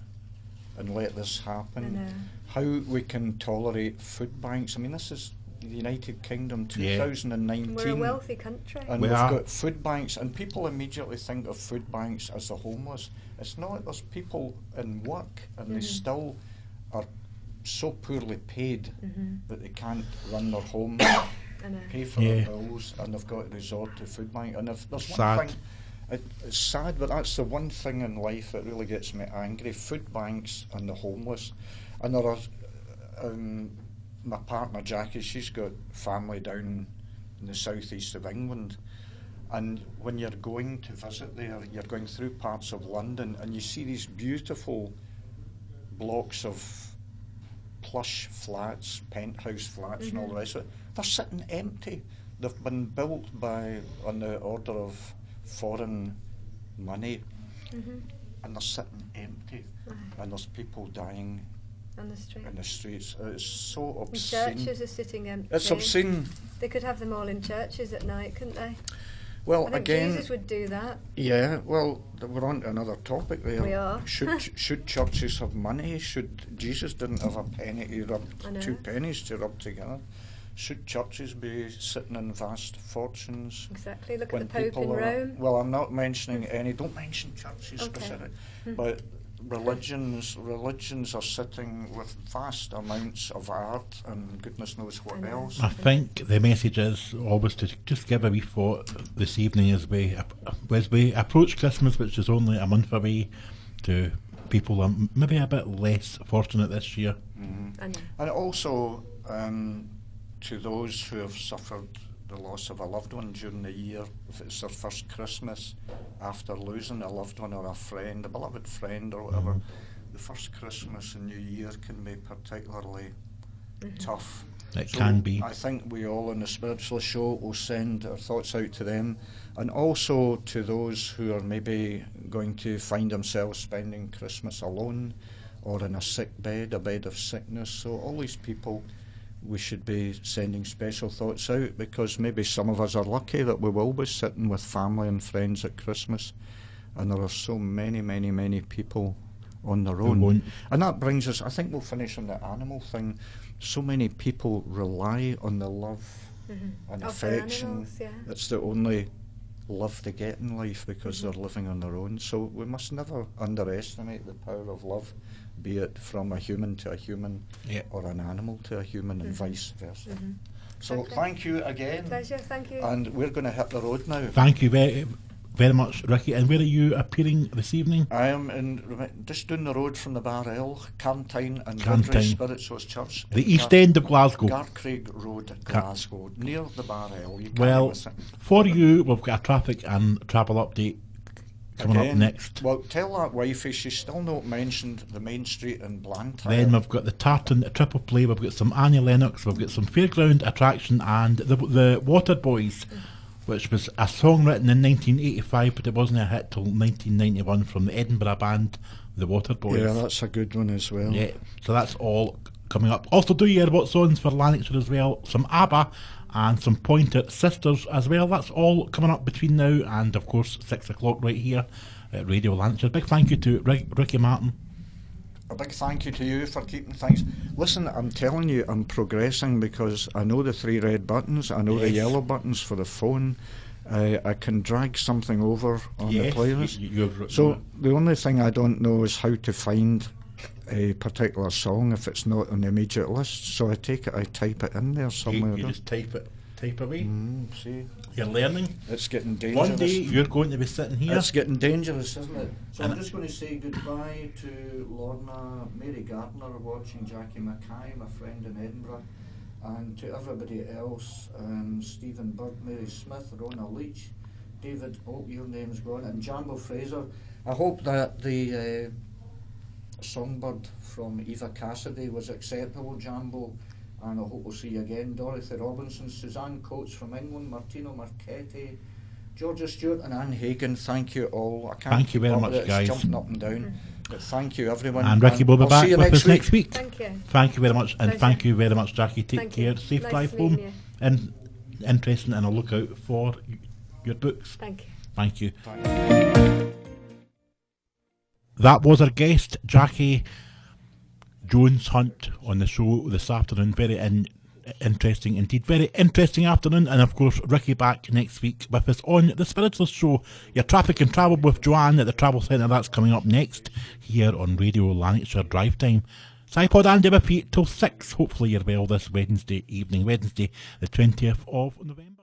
and let this I happen. know. How we can tolerate food banks. I mean, this is the United Kingdom, Yeah. 2019. We're a wealthy country. And We we've are. got food banks, and people immediately think of food banks as the homeless. It's not. There's people in work, and they still are so poorly paid that they can't run their home, I know. pay for Yeah. their bills, and they've got to resort to food bank. And if there's Sad. one thing, it's sad, but that's the one thing in life that really gets me angry: food banks and the homeless. And there are. My partner Jackie, she's got family down in the southeast of England, and when you're going to visit there, you're going through parts of London, and you see these beautiful blocks of plush flats, penthouse flats, and all the rest of it. They're sitting empty. They've been built on the order of foreign money, and they're sitting empty, and there's people dying On the street. in the streets. It's so And obscene. churches are sitting empty. It's obscene. They could have them all in churches at night, couldn't they? Well, I think again, Jesus would do that. yeah. Well, we're on to another topic there. We are. Should churches have money? Should Jesus didn't have a penny to rub, I know. 2 pennies to rub together? Should churches be sitting in vast fortunes? Exactly. Look When at the Pope people in are, Rome. well, I'm not mentioning any. Don't mention churches Okay. specific, but religions are sitting with vast amounts of art and goodness knows I what know. else. I think the message is always to just give a wee thought this evening as we approach Christmas, which is only a month away, to people who are maybe a bit less fortunate this year. I know. And also to those who have suffered the loss of a loved one during the year, if it's their first Christmas after losing a loved one or a friend, a beloved friend or whatever, the first Christmas and New Year can be particularly tough. It can be. I think we all on the Spiritual Show will send our thoughts out to them, and also to those who are maybe going to find themselves spending Christmas alone or in a sick bed, a bed of sickness. So all these people, we should be sending special thoughts out, because maybe some of us are lucky that we will be sitting with family and friends at Christmas, and there are so many people on their own. won't. And that brings us, I think we'll finish on the animal thing. So many people rely on the love and Of their affection. animals, yeah. That's the only love they get in life, because they're living on their own. So we must never underestimate the power of love, be it from a human to a human, Yeah. or an animal to a human, and vice versa. So Okay. thank you again. Pleasure. Thank you. And we're going to hit the road now. Thank you very much, Ricky. And where are you appearing this evening? I am just down the road from the Bar L, Carntine and Carntine. Goodray Spirituals Church. The East End of Glasgow. Garcraig Road, Glasgow, near the Bar L. You can't Well, miss it. for you, we've got a traffic and travel update coming up Again, next. Well, tell that wifey she's still not mentioned the main street in Blantyre. Then we've got the Tartan Triple Play, we've got some Annie Lennox, we've got some Fairground Attraction, and the Water Boys, which was a song written in 1985, but it wasn't a hit till 1991 from the Edinburgh band, the Water Boys. Yeah, that's a good one as well. Yeah, so that's all coming up. Also do your What's Ons for Lanarkshire as well, some ABBA and some Pointer Sisters as well. That's all coming up between now and of course 6 o'clock right here at Radio Lanarkshire. Big thank you to Ricky Martin. A big thank you to you for keeping things. Listen, I'm telling you, I'm progressing, because I know the 3 red buttons, I know the Yes. yellow buttons for the phone. I can drag something over on the playlist. So the only thing I don't know is how to find a particular song if it's not on the immediate list. So I take it, I type it in there somewhere. You just type type away. See, You're learning. it's getting dangerous. One day you're going to be sitting here. It's getting dangerous, isn't it? So I'm just going to say goodbye to Lorna, Mary Gardner watching, Jackie Mackay, my friend in Edinburgh, and to everybody else, Stephen Bird, Mary Smith, Rona Leach, David, your name's gone, and Jambo Fraser. I hope that the songbird from Eva Cassidy was acceptable, Jambo, and I hope we'll see you again. Dorothy Robinson, Suzanne Coates from England, Martino Marchetti, Georgia Stewart and Anne Hagan, thank you all. I can't Thank you very keep up much, with it, guys. it's jumping up and down. But thank you everyone. And Ricky will be I'll back see you with us next week. Thank you. Thank you very much, and Pleasure. thank you very much, Jackie. Take Thank care. you. Safe Nice drive to home. meet you. And interesting, and I'll look out for your books. Thank you. Thank you. That was our guest, Jackie Jones Hunt, on the show this afternoon. Very interesting indeed. Very interesting afternoon. And of course, Ricky back next week with us on The Spiritualist Show. Your Traffic and Travel with Joanne at the Travel Centre. That's coming up next here on Radio Lanarkshire Drive Time. Cypod Andy with you till 6. Hopefully you're well this Wednesday evening. Wednesday the 20th of November.